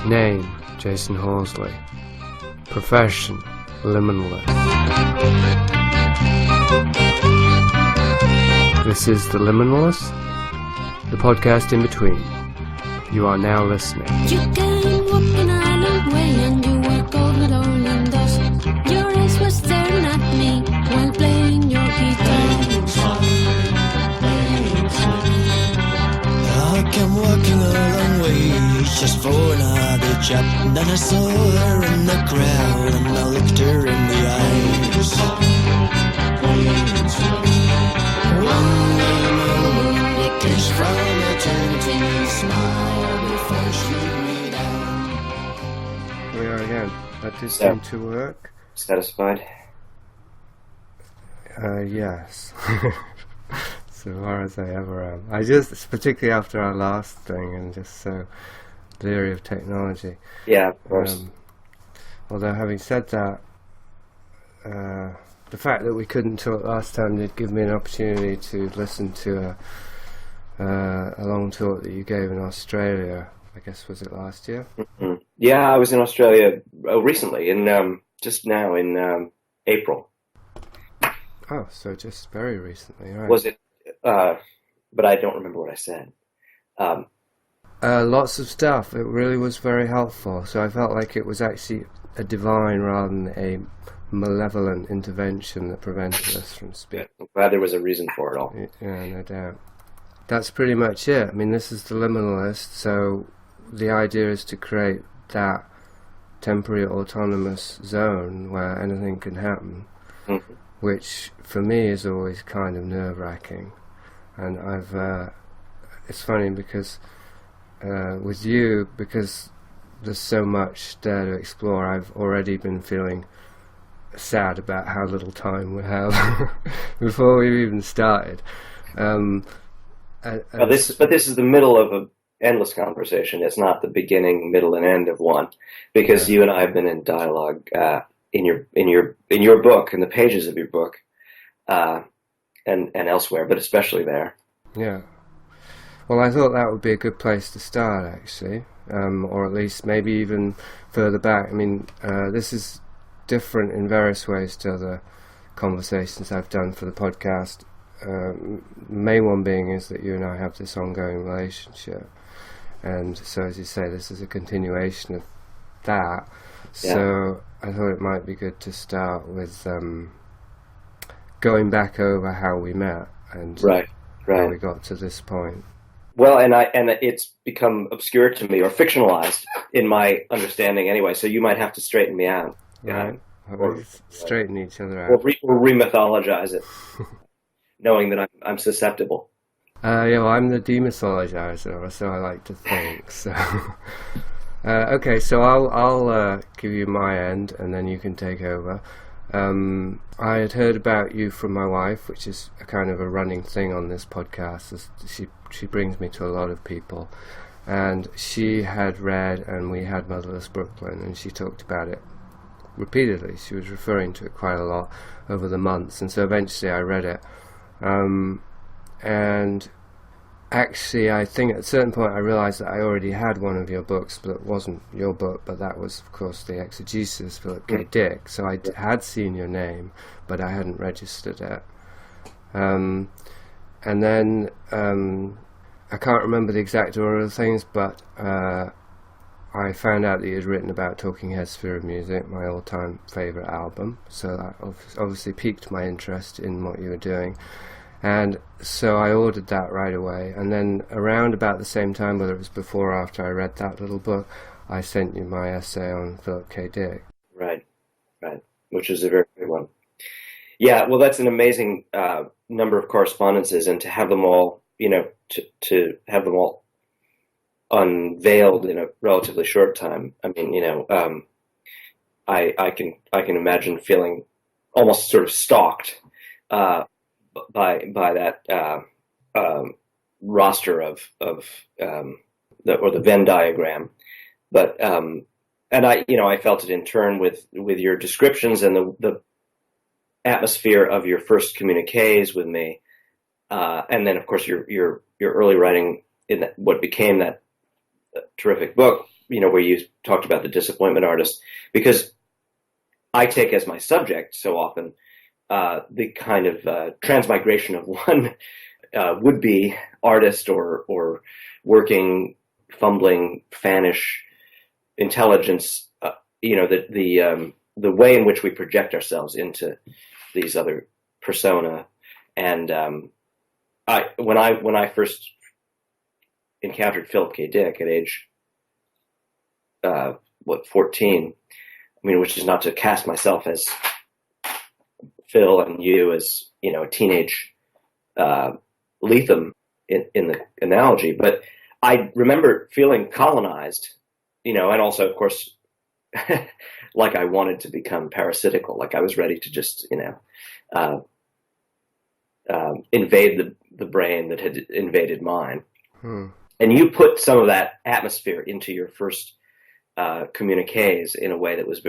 Name, Jason Horsley. Profession, Liminalist. This is The Liminalist, the podcast in between. You are now listening. You came walking a long way and you were cold with rolling dust. Your eyes were staring at me while playing your guitar. I came walking a long way just for another job. Then I saw her in the crowd and I looked her in the eyes. One little kiss from eternity, smile before she me down. Here we are again. That did seem to work. Satisfied? Yes. So far as I ever am. I just, particularly after our last thing, and just so leery of technology. Yeah, of course. Although having said that, the fact that we couldn't talk last time did give me an opportunity to listen to a long talk that you gave in Australia. I guess, was it last year? Mm-hmm. Yeah, I was in Australia recently, just now in April. Oh, so just very recently, right? Was it? But I don't remember what I said. Lots of stuff. It really was very helpful. So I felt like it was actually a divine rather than a malevolent intervention that prevented us from speaking. I'm glad there was a reason for it all. Yeah, no doubt. That's pretty much it. I mean, this is the Liminalist, so the idea is to create that temporary autonomous zone where anything can happen, Mm-hmm. which for me is always kind of nerve-wracking. And it's funny because with you, because there's so much there to explore, I've already been feeling sad about how little time we have before we've even started. But this is the middle of an endless conversation. It's not the beginning, middle, and end of one, because you and I have been in dialogue in your book, in the pages of your book, and elsewhere, but especially there. Yeah. Well, I thought that would be a good place to start, actually, or at least maybe even further back. I mean, this is different in various ways to other conversations I've done for the podcast. Main one being is that you and I have this ongoing relationship, and so as you say, this is a continuation of that. Yeah. So I thought it might be good to start with going back over how we met and how we got to this point. Well, and it's become obscure to me, or fictionalized in my understanding anyway. So you might have to straighten me out, right? Or straighten each other out, or remythologize it, knowing that I'm susceptible. Yeah, well, I'm the demythologizer, or so I like to think. So, okay, so I'll give you my end, and then you can take over. I had heard about you from my wife, which is a kind of a running thing on this podcast. She brings me to a lot of people, and she had read And We Had Motherless Brooklyn, and she talked about it repeatedly. She was referring to it quite a lot over the months, and so eventually I read it. And actually, I think at a certain point I realised that I already had one of your books, but it wasn't your book, but that was, of course, The Exegesis, Philip K. Dick. So I had seen your name, but I hadn't registered it. And then, I can't remember the exact order of things, but I found out that you had written about Talking Heads' Sphere of Music, my all-time favourite album, so that obviously piqued my interest in what you were doing. And so I ordered that right away, and then around about the same time, whether it was before or after I read that little book, I sent you my essay on Philip K. Dick. Right, Which is a very good one. Yeah, well, that's an amazing number of correspondences, and to have them all, to have them all unveiled in a relatively short time. I mean, I can imagine feeling almost sort of stalked by that roster of the Venn diagram, but and I felt it in turn with your descriptions and the atmosphere of your first communiques with me, and then of course your early writing in what became that terrific book where you talked about the disappointment artist, because I take as my subject so often the kind of transmigration of one would-be artist or working, fumbling, fanish intelligence. The way in which we project ourselves into these other persona, and when I first encountered Philip K. Dick at age 14. I mean, which is not to cast myself as Phil and you as a teenage Lethem in the analogy, but I remember feeling colonized, and also, of course, like I wanted to become parasitical, like I was ready to just invade the brain that had invaded mine. And you put some of that atmosphere into your first communiques in a way that was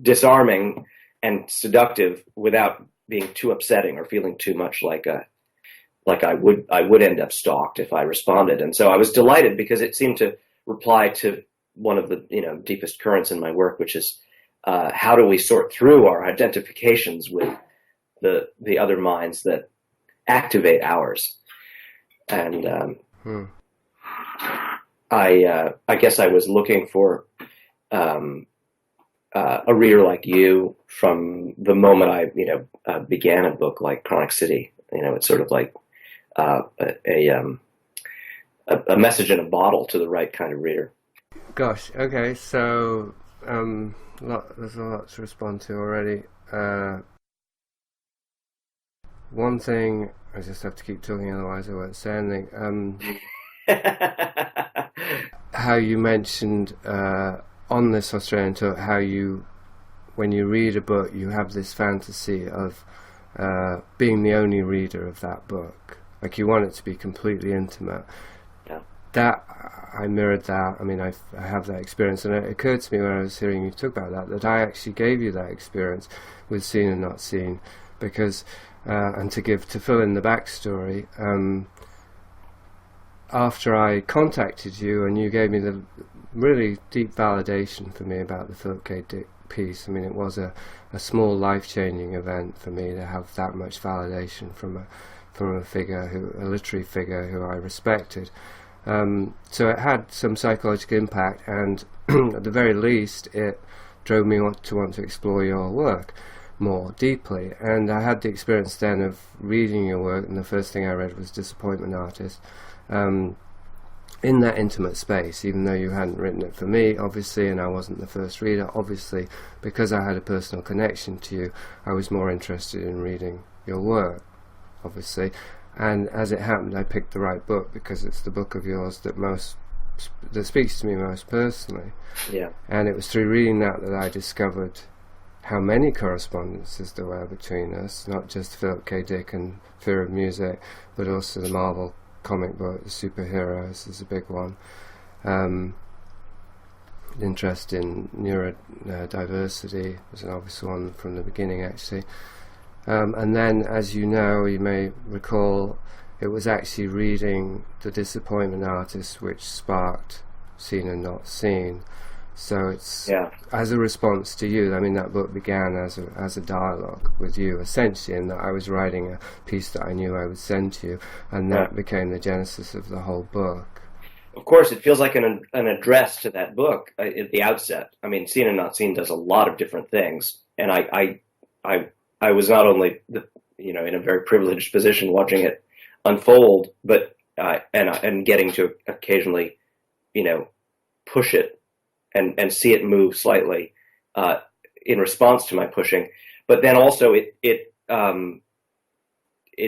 disarming and seductive without being too upsetting or feeling too much like I would end up stalked if I responded. And so I was delighted because it seemed to reply to one of the deepest currents in my work, which is how do we sort through our identifications with the other minds that activate ours. And I guess I was looking for a reader like you from the moment I began a book like Complicity. It's sort of like a message in a bottle to the right kind of reader. Gosh, okay, so there's a lot to respond to already. One thing, I just have to keep talking, otherwise I won't say anything. How you mentioned on this Australian tour, how when you read a book, you have this fantasy of being the only reader of that book. Like you want it to be completely intimate. Yeah. That, I mirrored that. I mean, I have that experience, and it occurred to me when I was hearing you talk about that I actually gave you that experience with Seen and Not Seen, because, and to fill in the backstory, after I contacted you and you gave me the really deep validation for me about the Philip K. Dick piece, I mean, it was a small life-changing event for me to have that much validation from a literary figure who I respected. So it had some psychological impact, and at the very least it drove me to want to explore your work more deeply. And I had the experience then of reading your work, and the first thing I read was Disappointment Artist, in that intimate space, even though you hadn't written it for me, obviously, and I wasn't the first reader, obviously, because I had a personal connection to you, I was more interested in reading your work, obviously. And as it happened, I picked the right book because it's the book of yours that speaks to me most personally. Yeah. And it was through reading that I discovered how many correspondences there were between us, not just Philip K. Dick and Fear of Music, but also the Marvel comic book, the superheroes is a big one. Interest in neurodiversity was an obvious one from the beginning, actually. And then, as you know, you may recall, it was actually reading The Disappointment Artist which sparked Seen and Not Seen. So it's as a response to you. I mean, that book began as a dialogue with you, essentially, in that I was writing a piece that I knew I would send to you, and that became the genesis of the whole book. Of course, it feels like an address to that book at the outset. I mean, Seen and Not Seen does a lot of different things, and I was not only in a very privileged position watching it unfold, but and getting to occasionally, push it and see it move slightly in response to my pushing. But then also it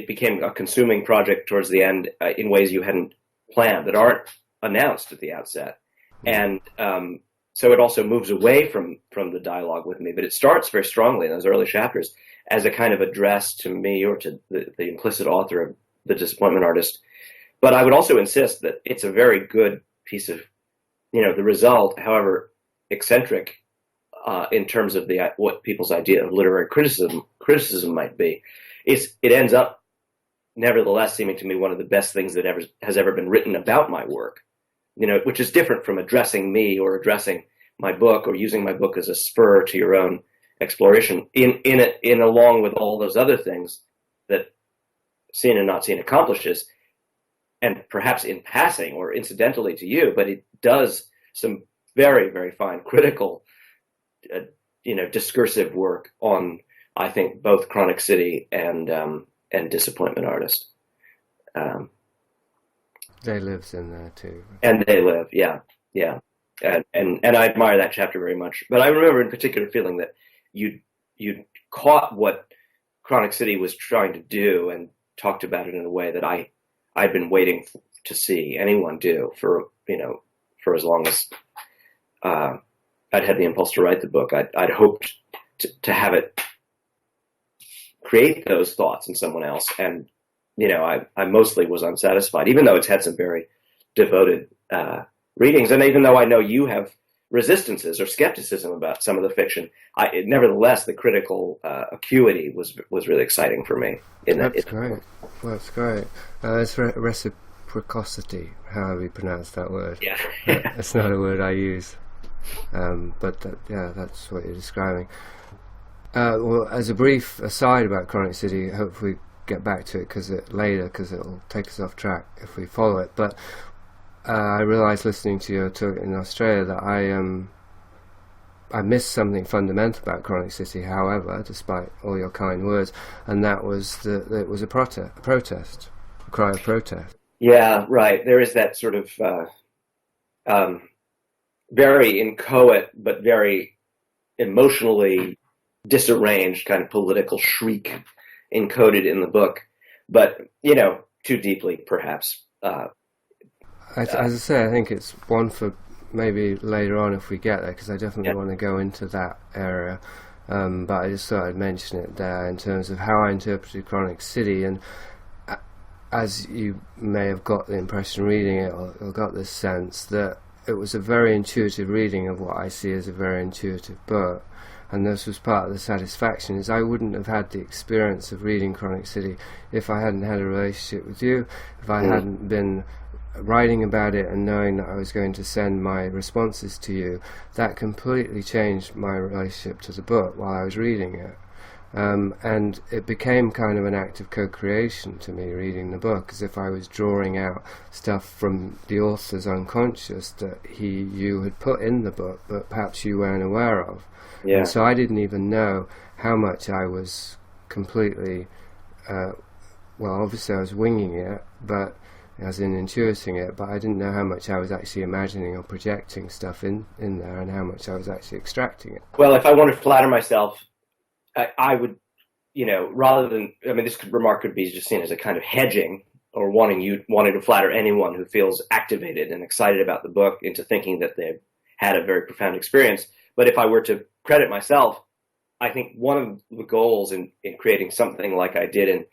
became a consuming project towards the end in ways you hadn't planned, that aren't announced at the outset. And so it also moves away from the dialogue with me, but it starts very strongly in those early chapters as a kind of address to me or to the implicit author of The Disappointment Artist. But I would also insist that it's a very good piece of, the result, however eccentric in terms of what people's idea of literary criticism might be, it ends up nevertheless seeming to me one of the best things that has ever been written about my work. which is different from addressing me or addressing my book or using my book as a spur to your own exploration in along with all those other things that Seen and Not Seen accomplishes, and perhaps in passing or incidentally to you, but it does some very, very fine critical, discursive work on, I think, both Chronic City and Disappointment Artist. They lives in there too. And They Live, yeah. And I admire that chapter very much. But I remember in particular feeling that you caught what Chronic City was trying to do and talked about it in a way that I'd been waiting to see anyone do for as long as I'd had the impulse to write the book. I'd hoped to have it create those thoughts in someone else, and I mostly was unsatisfied, even though it's had some very devoted readings, and even though I know you have resistances or skepticism about some of the fiction, nevertheless the critical acuity was really exciting for me. That's great. Well, that's great. It's reciprocity, however you pronounce that word. Yeah. It's not a word I use, but that's what you're describing. Well, as a brief aside about Chronic City, hopefully get back to it later, because it'll take us off track if we follow it. But I realised listening to your talk in Australia that I missed something fundamental about Chronic City, however, despite all your kind words, and that was that it was a protest, a cry of protest. Yeah, right. There is that sort of very inchoate but very emotionally disarranged kind of political shriek encoded in the book, but too deeply perhaps. As I say, I think it's one for maybe later on if we get there, because I definitely want to go into that area. But I just thought I'd mention it there in terms of how I interpreted Chronic City, and as you may have got the impression reading it, or got this sense that it was a very intuitive reading of what I see as a very intuitive book. And this was part of the satisfaction, is I wouldn't have had the experience of reading Chronic City if I hadn't had a relationship with you, if I hadn't been writing about it and knowing that I was going to send my responses to you. That completely changed my relationship to the book while I was reading it. And it became kind of an act of co-creation to me, reading the book, as if I was drawing out stuff from the author's unconscious that you had put in the book, but perhaps you weren't aware of. Yeah. And so I didn't even know how much I was completely, obviously I was winging it, but as in intuiting it, but I didn't know how much I was actually imagining or projecting stuff in there, and how much I was actually extracting it. Well, if I wanted to flatter myself, I would, rather than, this remark could be just seen as a kind of hedging, or wanting to flatter anyone who feels activated and excited about the book into thinking that they've had a very profound experience. But if I were to credit myself, I think one of the goals in creating something like I did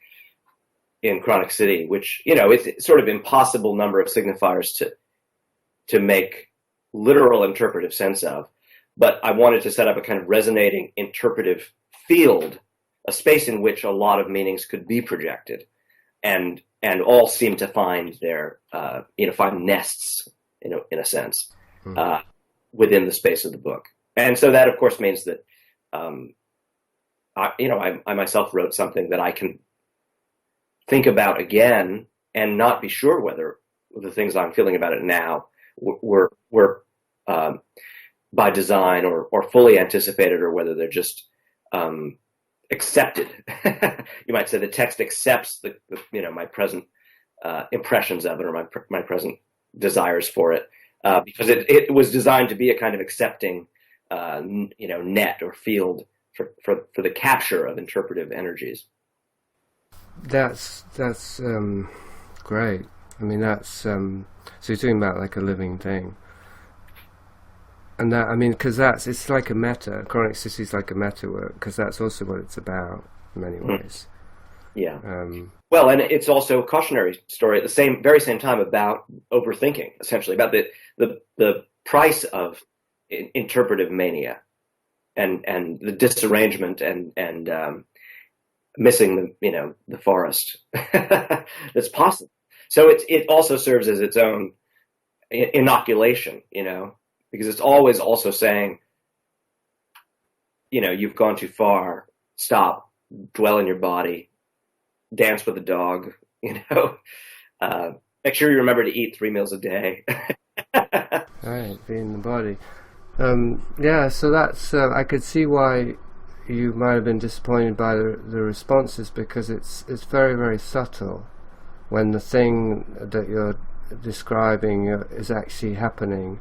in Chronic City, which, it's sort of impossible number of signifiers to make literal interpretive sense of, but I wanted to set up a kind of resonating interpretive field, a space in which a lot of meanings could be projected, and all seem to find their find nests in a sense within the space of the book. And so that of course means that I myself wrote something that I can think about again and not be sure whether the things I'm feeling about it now were by design or fully anticipated, or whether they're just accepted. You might say the text accepts my present impressions of it, or my present desires for it, because it was designed to be a kind of accepting net or field for the capture of interpretive energies. That's great. That's so you're talking about like a living thing. And that, because it's like a meta. Chronic City is like a meta work, because that's also what it's about in many ways. Yeah. Well, and it's also a cautionary story at the very same time about overthinking, essentially, about the price of interpretive mania, and the disarrangement and missing the forest that's possible. So it also serves as its own inoculation, because it's always also saying, you've gone too far, stop, dwell in your body, dance with a dog, make sure you remember to eat 3 meals a day. Right, be in the body. Yeah, so that's, I could see why you might have been disappointed by the responses, because it's very, very subtle when the thing that you're describing is actually happening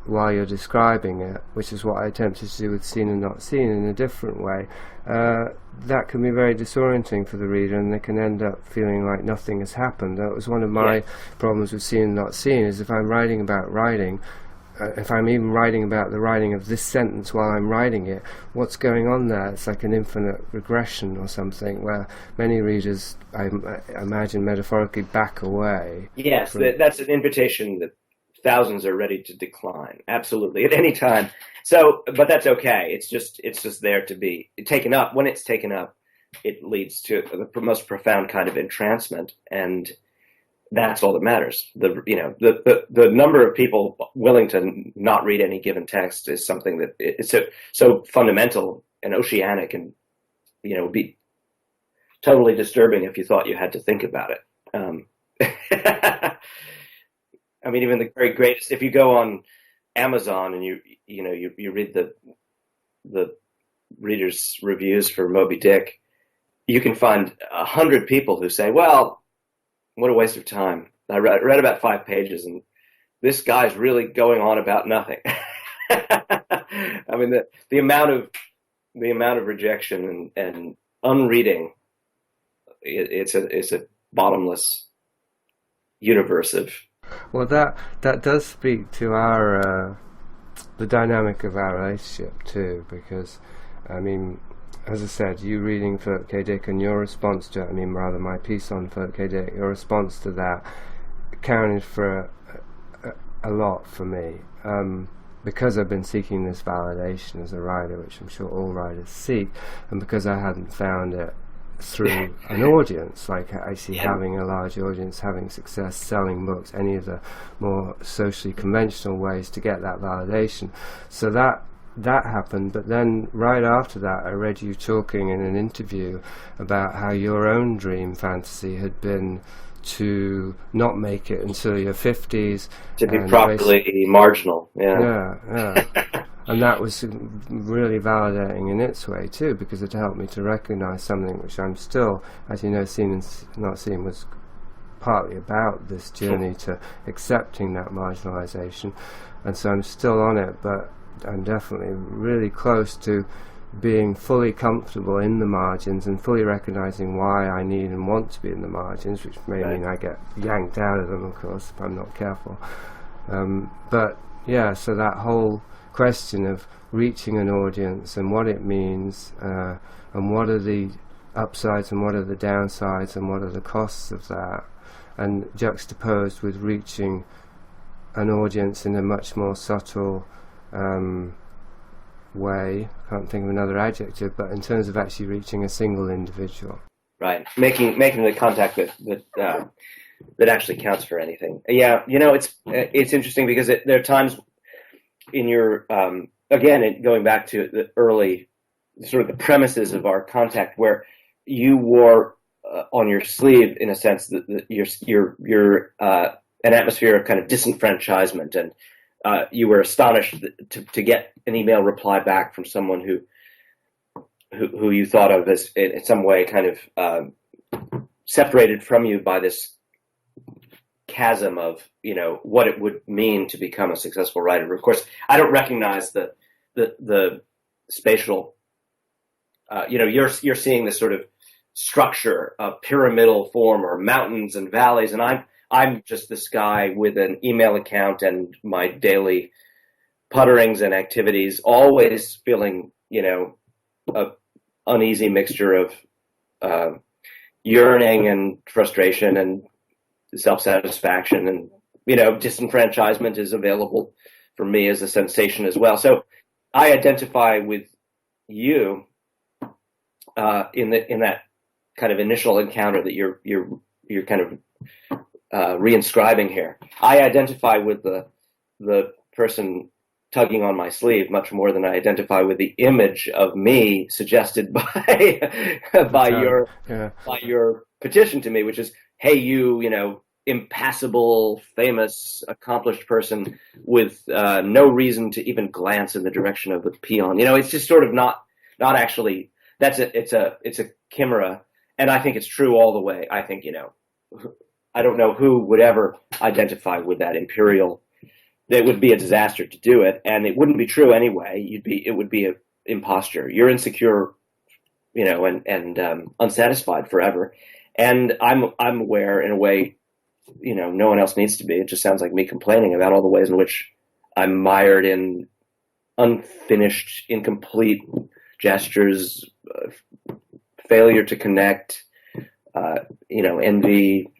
while you're describing it, which is what I attempted to do with Seen and Not Seen in a different way. That can be very disorienting for the reader, and they can end up feeling like nothing has happened. That was one of my problems with Seen and Not Seen, is if I'm writing about writing, if I'm even writing about the writing of this sentence while I'm writing it, what's going on there? It's like an infinite regression or something, where many readers, I imagine, metaphorically back away. Yes, that's an invitation that thousands are ready to decline, absolutely, at any time. So, but that's okay. It's just there to be taken up. When it's taken up, it leads to the most profound kind of entrancement, and that's all that matters. The number of people willing to not read any given text is something that it's so fundamental and oceanic, and would be totally disturbing if you thought you had to think about it. I mean, even the very greatest. If you go on Amazon and you read the readers' reviews for Moby Dick, you can find 100 people who say, "Well, what a waste of time. I read about 5 pages, and this guy's really going on about nothing." I mean, the amount of rejection and unreading, it's a bottomless universe of. Well, that does speak to our the dynamic of our relationship too, because I mean, as I said, you reading Philip K. Dick and your response to it, I mean, rather my piece on Philip K. Dick, your response to that counted for a lot for me, because I've been seeking this validation as a writer, which I'm sure all writers seek, and because I hadn't found it through an audience, like actually having a large audience, having success, selling books, any of the more socially conventional ways to get that validation. So that happened, but then right after that I read you talking in an interview about how your own dream fantasy had been to not make it until your 50s, to be properly marginal. Yeah. And that was really validating in its way too, because it helped me to recognize something which I'm still, as you know, Seen and Not Seen was partly about this journey to accepting that marginalization, and so I'm still on it, but I'm definitely really close to being fully comfortable in the margins and fully recognizing why I need and want to be in the margins, which may mean I get yanked out of them, of course, if I'm not careful. But yeah, so that whole question of reaching an audience and what it means, and what are the upsides and what are the downsides and what are the costs of that, and juxtaposed with reaching an audience in a much more subtle way. I can't think of another adjective, but in terms of actually reaching a single individual. Right, making the contact that actually counts for anything. Yeah, it's interesting because there are times in your again, going back to the early sort of the premises of our contact, where you wore on your sleeve, in a sense, that you're an atmosphere of kind of disenfranchisement, and you were astonished to get an email reply back from someone who you thought of as in some way kind of separated from you by this chasm of what it would mean to become a successful writer. Of course, I don't recognize the spatial. You're seeing this sort of structure, a pyramidal form, or mountains and valleys, and I'm just this guy with an email account and my daily putterings and activities, always feeling a uneasy mixture of yearning and frustration and self-satisfaction, and disenfranchisement is available for me as a sensation as well. So I identify with you in that kind of initial encounter that you're kind of reinscribing here. I identify with the person tugging on my sleeve much more than I identify with the image of me suggested by by your petition to me, which is, hey, you know, impassible, famous, accomplished person with no reason to even glance in the direction of the peon. You know, it's just sort of not actually. It's a chimera, and I think it's true all the way. I think, you know, I don't know who would ever identify with that imperial. It would be a disaster to do it, and it wouldn't be true anyway. It would be an imposture. You're insecure, you know, and unsatisfied forever. And I'm aware, in a way, you know, no one else needs to be. It just sounds like me complaining about all the ways in which I'm mired in unfinished, incomplete gestures, failure to connect, you know, envy,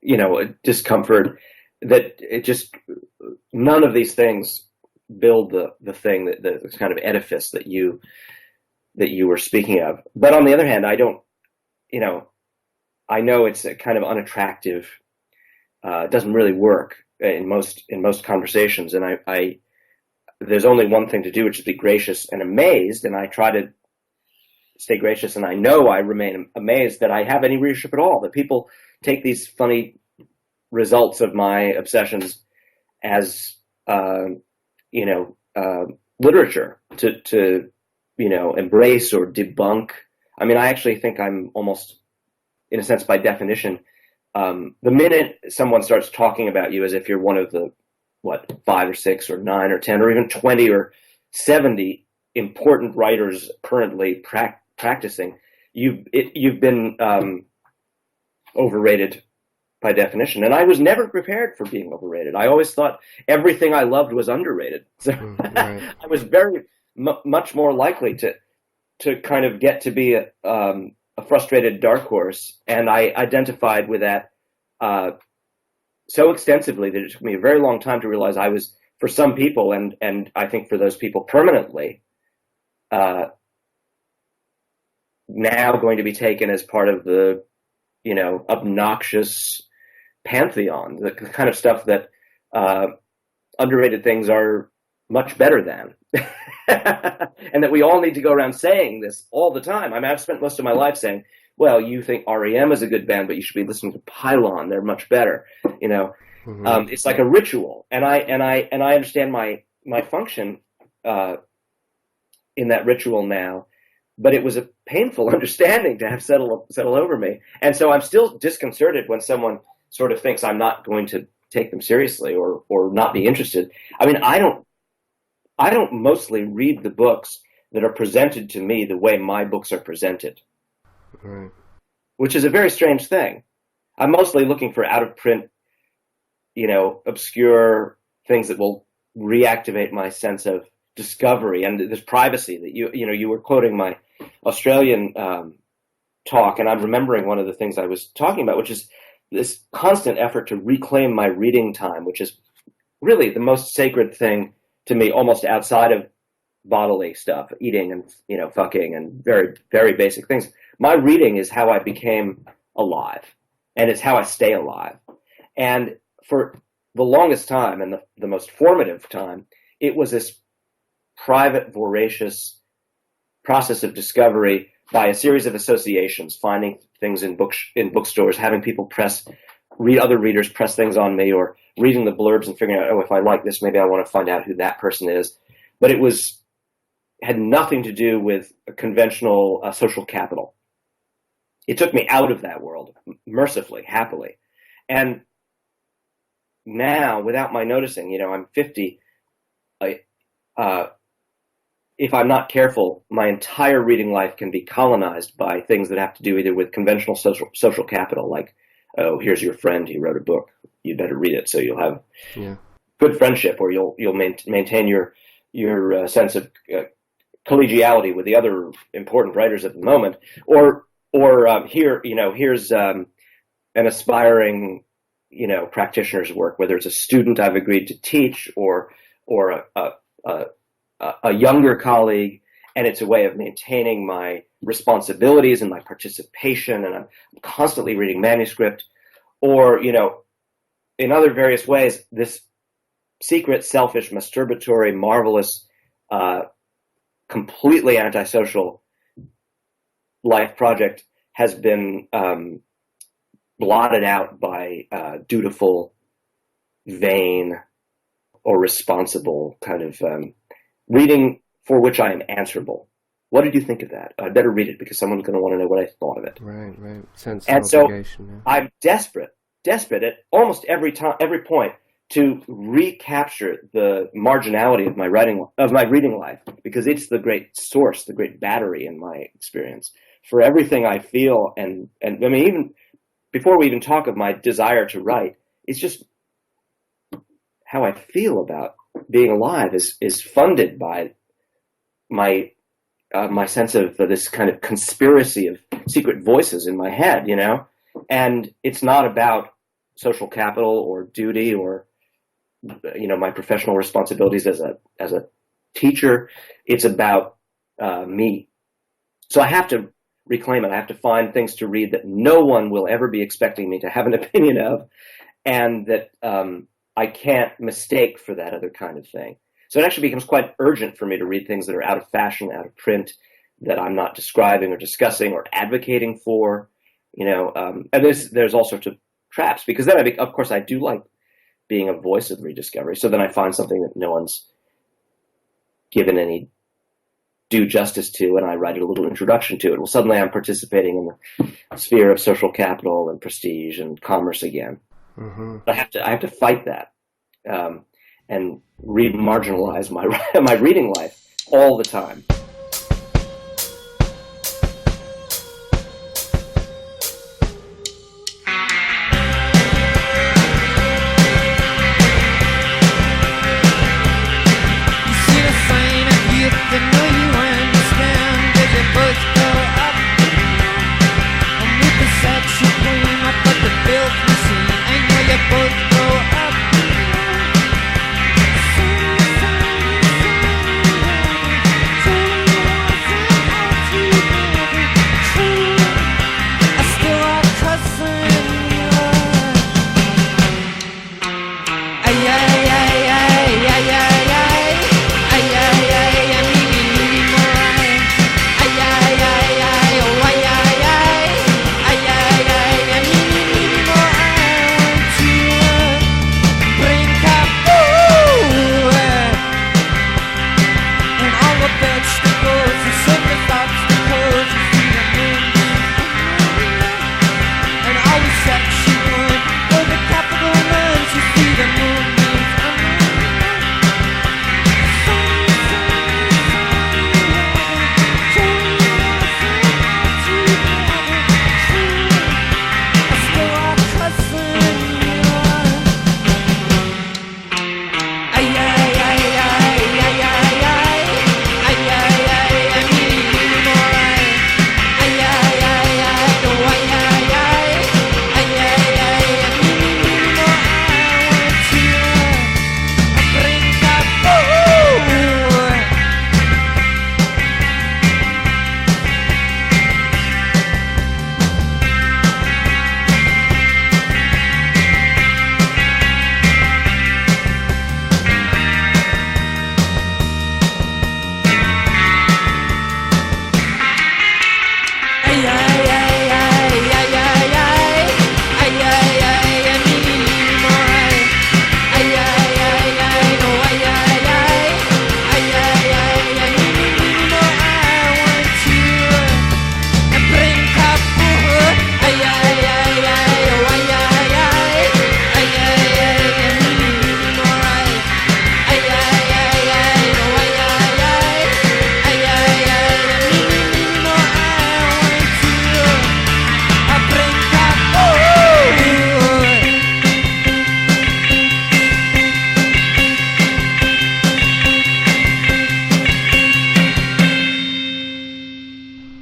you know, discomfort. That it just, none of these things build the thing, the kind of edifice that you were speaking of. But on the other hand, I don't, you know, I know it's a kind of unattractive. It doesn't really work in most conversations, and I there's only one thing to do, which is be gracious and amazed, and I try to stay gracious, and I know I remain amazed that I have any readership at all, that people take these funny results of my obsessions as you know, literature to you know, embrace or debunk. I mean, I actually think I'm almost, in a sense, by definition, the minute someone starts talking about you as if you're one of the, 5 or 6 or 9 or 10 or even 20 or 70 important writers currently practicing, you've been overrated by definition. And I was never prepared for being overrated. I always thought everything I loved was underrated. So right. I was very much more likely to kind of get to be a frustrated dark horse, and I identified with that so extensively that it took me a very long time to realize I was, for some people, and I think for those people permanently, now going to be taken as part of the, you know, obnoxious pantheon, the kind of stuff that underrated things are much better than. And that we all need to go around saying this all the time. I mean, I've spent most of my life saying, well, you think REM is a good band, but you should be listening to Pylon. They're much better. You know, it's like a ritual. And I understand my function in that ritual now, but it was a painful understanding to have settle over me. And so I'm still disconcerted when someone sort of thinks I'm not going to take them seriously or not be interested. I mean, I don't mostly read the books that are presented to me the way my books are presented, Right. which is a very strange thing. I'm mostly looking for out of print, you know, obscure things that will reactivate my sense of discovery and this privacy that you were quoting my Australian talk, and I'm remembering one of the things I was talking about, which is this constant effort to reclaim my reading time, which is really the most sacred thing to me, almost outside of bodily stuff, eating and, you know, fucking and very, very basic things. My reading is how I became alive, and it's how I stay alive. And for the longest time, and the most formative time, it was this private, voracious process of discovery by a series of associations, finding things in bookstores, having people read other readers press things on me, or reading the blurbs and figuring out, oh, if I like this, maybe I want to find out who that person is. But it had nothing to do with a conventional social capital. It took me out of that world, mercifully, happily. And now, without my noticing, you know, I'm 50, if I'm not careful, my entire reading life can be colonized by things that have to do either with conventional social capital, like, oh, here's your friend, he wrote a book, you better read it so you'll have good friendship, or you'll maintain your sense of collegiality with the other important writers at the moment, or here's an aspiring, you know, practitioner's work, whether it's a student I've agreed to teach or a younger colleague, and it's a way of maintaining my responsibilities and my participation, and I'm constantly reading manuscript, or, in other various ways, this secret, selfish, masturbatory, marvelous, completely antisocial life project has been blotted out by dutiful, vain, or responsible kind of reading for which I am answerable. What did you think of that? I better read it because someone's going to want to know what I thought of it. Right. Sense of And so obligation. Yeah. I'm desperate at almost every point to recapture the marginality of my reading life, because it's the great source, the great battery in my experience for everything I feel, and I mean, even before we even talk of my desire to write, it's just how I feel about being alive is funded by my sense of this kind of conspiracy of secret voices in my head, and it's not about social capital or duty or my professional responsibilities as a teacher. It's about me. So I have to reclaim it. I have to find things to read that no one will ever be expecting me to have an opinion of, and that I can't mistake for that other kind of thing. So it actually becomes quite urgent for me to read things that are out of fashion, out of print, that I'm not describing or discussing or advocating for, and there's all sorts of traps, because then of course I do like being a voice of rediscovery. So then I find something that no one's given any due justice to, and I write a little introduction to it. Well, suddenly I'm participating in the sphere of social capital and prestige and commerce again. Mm-hmm. But I have to fight that, and re-marginalize my reading life all the time.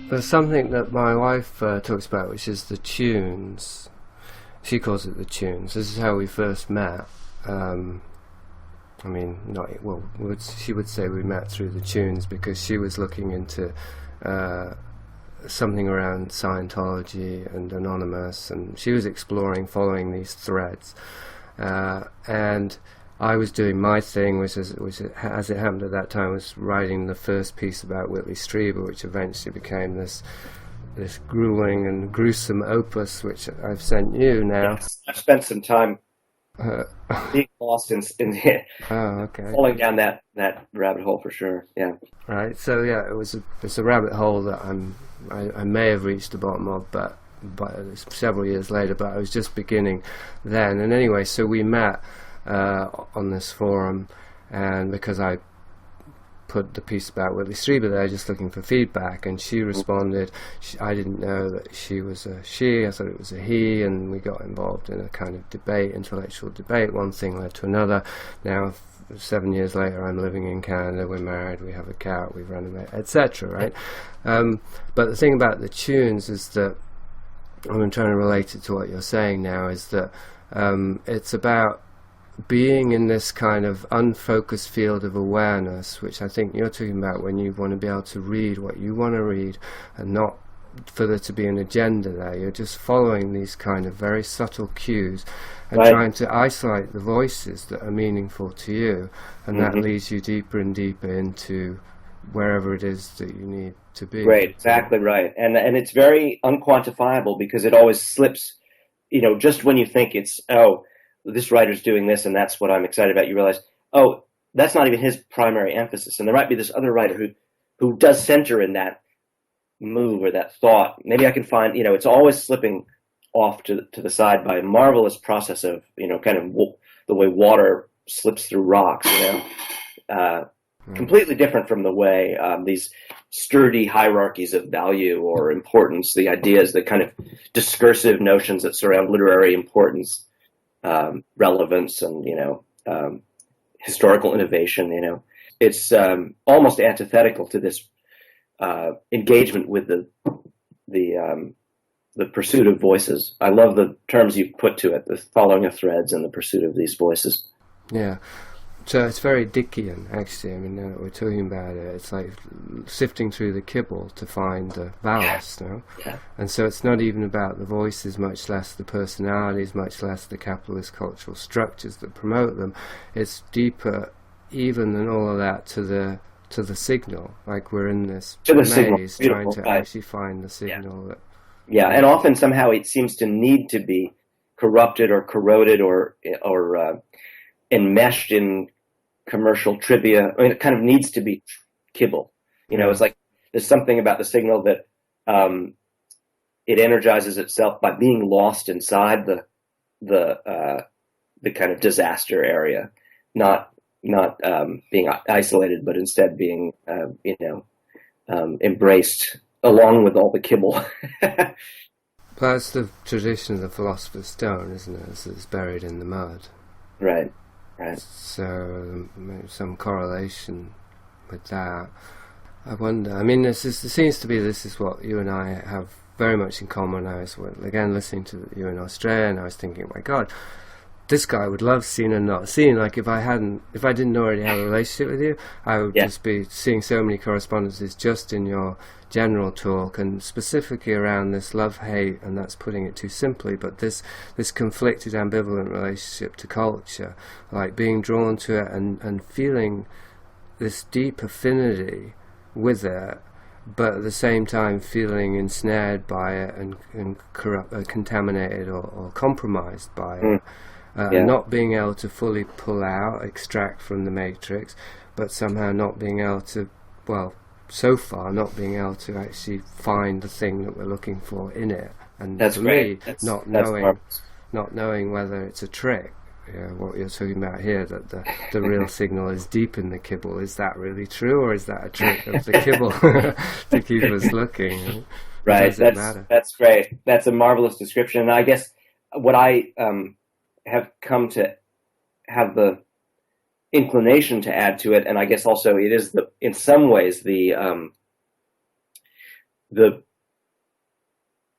There's something that my wife talks about, which is the tunes. She calls it the tunes. This is how we first met. I mean, not well. She would say we met through the tunes because she was looking into something around Scientology and Anonymous, and she was exploring, following these threads, and I was doing my thing, which as it happened at that time, was writing the first piece about Whitley Strieber, which eventually became this grueling and gruesome opus, which I've sent you now. Yes, I've spent some time being lost in falling down that rabbit hole for sure. Yeah. Right. So yeah, it's a rabbit hole that I may have reached the bottom of, but several years later. But I was just beginning then. And anyway, so we met on this forum, and because I put the piece about Whitley Strieber there, just looking for feedback, and she responded. I didn't know that she was a she. I thought it was a he, and we got involved in a kind of debate, intellectual debate. One thing led to another. Now, 7 years later, I'm living in Canada. We're married. We have a cat. We've renovated, etc. Right? But the thing about the tunes is that I'm trying to relate it to what you're saying now. Is that it's about being in this kind of unfocused field of awareness, which I think you're talking about when you want to be able to read what you want to read and not for there to be an agenda there. You're just following these kind of very subtle cues and trying to isolate the voices that are meaningful to you, and that leads you deeper and deeper into wherever it is that you need to be. Right, exactly right. And it's very unquantifiable because it always slips, just when you think it's, this writer's doing this and that's what I'm excited about, you realize, that's not even his primary emphasis. And there might be this other writer who does center in that move or that thought. Maybe I can find, it's always slipping off to the side by a marvelous process of, kind of the way water slips through rocks, completely different from the way these sturdy hierarchies of value or importance, the ideas, the kind of discursive notions that surround literary importance, relevance and historical innovation. It's almost antithetical to this engagement with the pursuit of voices. I love the terms you put to it: the following of threads and the pursuit of these voices. Yeah. So it's very Dickian, actually. I mean, now that we're talking about it, it's like sifting through the kibble to find the ballast, Yeah. And so it's not even about the voices, much less the personalities, much less the capitalist cultural structures that promote them. It's deeper, even than all of that, to the signal. Like we're in this maze trying to actually find the signal. Yeah, and often somehow it seems to need to be corrupted or corroded or enmeshed in commercial trivia. I mean, it kind of needs to be kibble. It's like there's something about the signal that it energizes itself by being lost inside the kind of disaster area, not being isolated, but instead being embraced along with all the kibble. That's the tradition of the Philosopher's Stone, isn't it? It's buried in the mud. Right. So maybe some correlation with that. I wonder. I mean, this seems to be what you and I have very much in common. I was again listening to you in Australia, and I was thinking, my God, this guy would love Seen and Not Seen. Like if I didn't already have a relationship with you, I would just be seeing so many correspondences just in your general talk, and specifically around this love-hate, and that's putting it too simply, but this conflicted, ambivalent relationship to culture, like being drawn to it and feeling this deep affinity with it, but at the same time feeling ensnared by it and contaminated or compromised by it. Not being able to fully pull out, extract from the matrix, but somehow not being able to, so far not being able to actually find the thing that we're looking for in it. And that's for great. me, not knowing whether it's a trick. What you're talking about here, that the real signal is deep in the kibble. Is that really true, or is that a trick of the kibble to keep us looking? Right. That's great. That's a marvelous description. And I guess what I have come to have the inclination to add to it, and I guess also it is in some ways the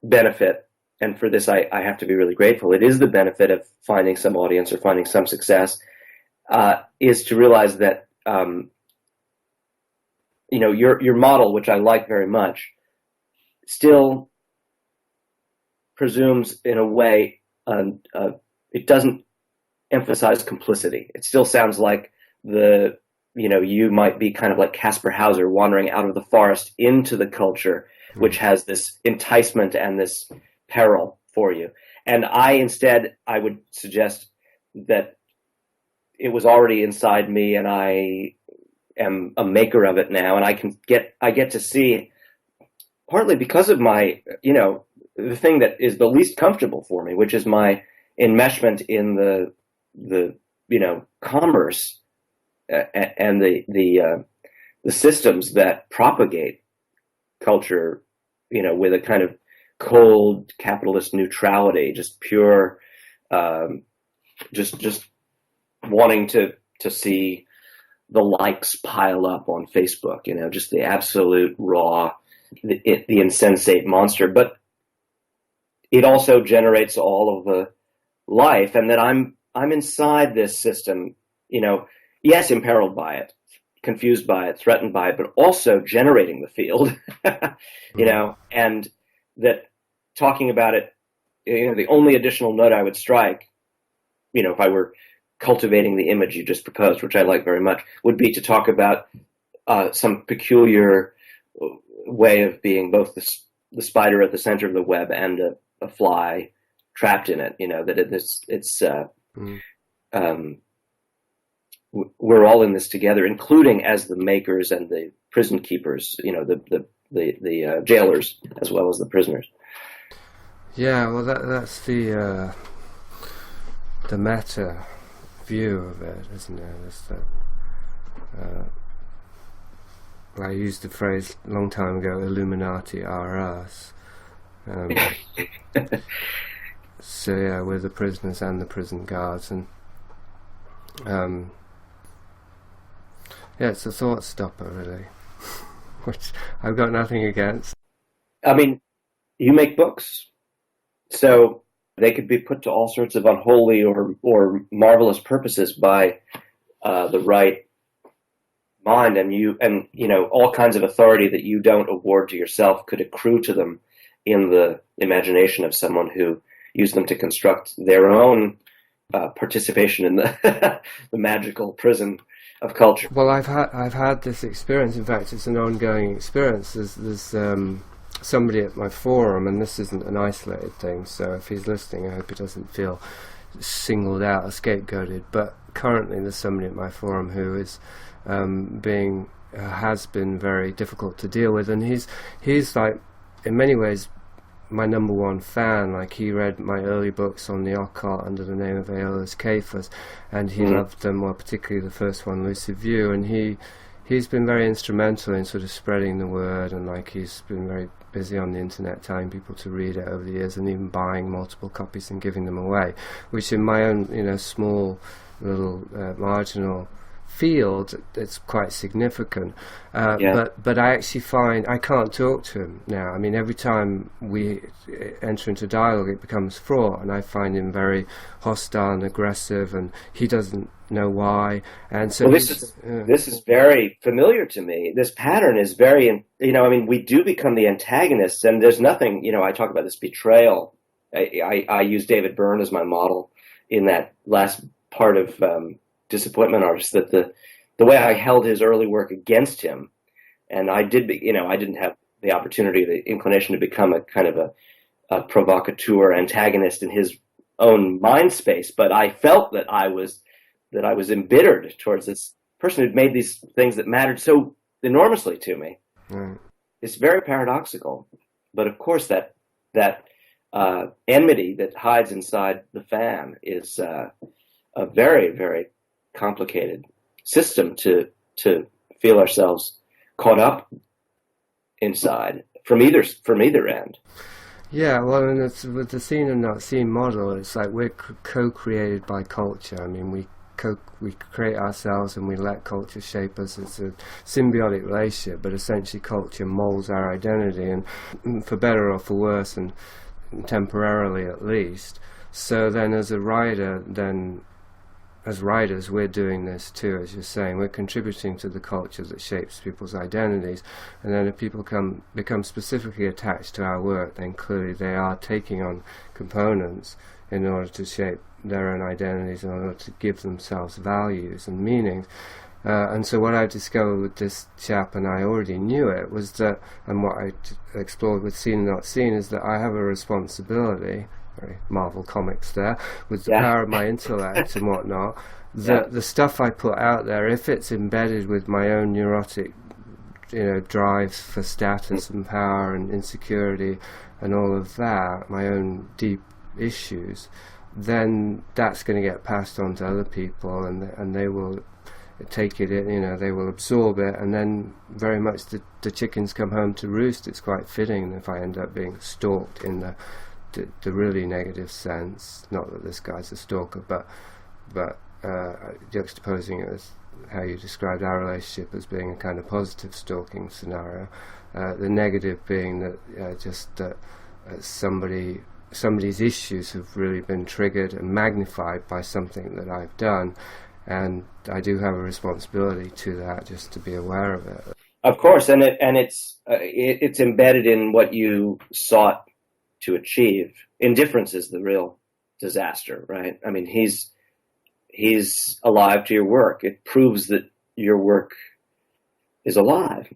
benefit. And for this, I have to be really grateful. It is the benefit of finding some audience or finding some success is to realize that your model, which I like very much, still presumes in a way it doesn't emphasize complicity. It still sounds like you might be kind of like Caspar Hauser wandering out of the forest into the culture, which has this enticement and this peril for you. And I would suggest that it was already inside me, and I am a maker of it now, and I get to see, partly because of my, the thing that is the least comfortable for me, which is my enmeshment in the commerce and the systems that propagate culture, with a kind of cold capitalist neutrality, just pure, just wanting to see the likes pile up on Facebook, just the absolute raw, the insensate monster. But it also generates all of the life, and that I'm inside this system, yes, imperiled by it, confused by it, threatened by it, but also generating the field, and that talking about it, the only additional note I would strike, if I were cultivating the image you just proposed, which I like very much, would be to talk about some peculiar way of being both the spider at the center of the web and a fly trapped in it. That we're all in this together, including as the makers and the prison keepers, the jailers as well as the prisoners. Yeah, well, that's the meta view of it, isn't it? It's that, I used the phrase a long time ago, Illuminati are us. So yeah, we're the prisoners and the prison guards, and it's a thought stopper, really, which I've got nothing against. I mean, you make books, so they could be put to all sorts of unholy or marvelous purposes by the right mind, and all kinds of authority that you don't award to yourself could accrue to them in the imagination of someone who used them to construct their own participation in the the magical prison of culture. Well, I've had this experience. In fact, it's an ongoing experience. There's somebody at my forum, and this isn't an isolated thing, so if he's listening, I hope he doesn't feel singled out or scapegoated. But currently, there's somebody at my forum who is has been very difficult to deal with, and he's like, in many ways, my number one fan. Like, he read my early books on the occult under the name of Aeolus Cephas, and he loved them, well, particularly the first one, Lucid View, and he's been very instrumental in sort of spreading the word, and like, he's been very busy on the internet telling people to read it over the years, and even buying multiple copies and giving them away, which in my own small little marginal field, it's quite significant. But I actually find I can't talk to him now. I mean, every time we enter into dialogue, it becomes fraught, and I find him very hostile and aggressive, and he doesn't know why. And so this is very familiar to me. This pattern is very, we do become the antagonists, and there's nothing, I talk about this betrayal. I use David Byrne as my model in that last part of Disappointment Artist, that the way I held his early work against him, and I didn't have the opportunity, the inclination to become a kind of a provocateur antagonist in his own mind space, but I felt that I was embittered towards this person who'd made these things that mattered so enormously to me. It's very paradoxical, but of course that enmity that hides inside the fan is a very, very complicated system to feel ourselves caught up inside from either end. Yeah, well, and it's with the seen and not seen model. It's like we're co-created by culture. I mean, we create ourselves and we let culture shape us. It's a symbiotic relationship, but essentially culture molds our identity, and for better or for worse, and temporarily at least. So then, as a writer, then as writers, we're doing this too, as you're saying. We're contributing to the culture that shapes people's identities. And then if people become specifically attached to our work, then clearly they are taking on components in order to shape their own identities, in order to give themselves values and meanings. And so what I discovered with this chap, and I already knew it, was that, and what I explored with Seen and Not Seen, is that I have a responsibility, very Marvel Comics there, with the power of my intellect and whatnot, that the stuff I put out there, if it's embedded with my own neurotic, drives for status and power and insecurity and all of that, my own deep issues, then that's going to get passed on to other people, and they will take it in, they will absorb it, and then very much the chickens come home to roost. It's quite fitting if I end up being stalked in the really negative sense. Not that this guy's a stalker, but juxtaposing it as how you described our relationship as being a kind of positive stalking scenario, the negative being that somebody's issues have really been triggered and magnified by something that I've done, and I do have a responsibility to that, just to be aware of it. Of course, and it's embedded in what you sought to achieve. Indifference is the real disaster, right? I mean, he's alive to your work. It proves that your work is alive.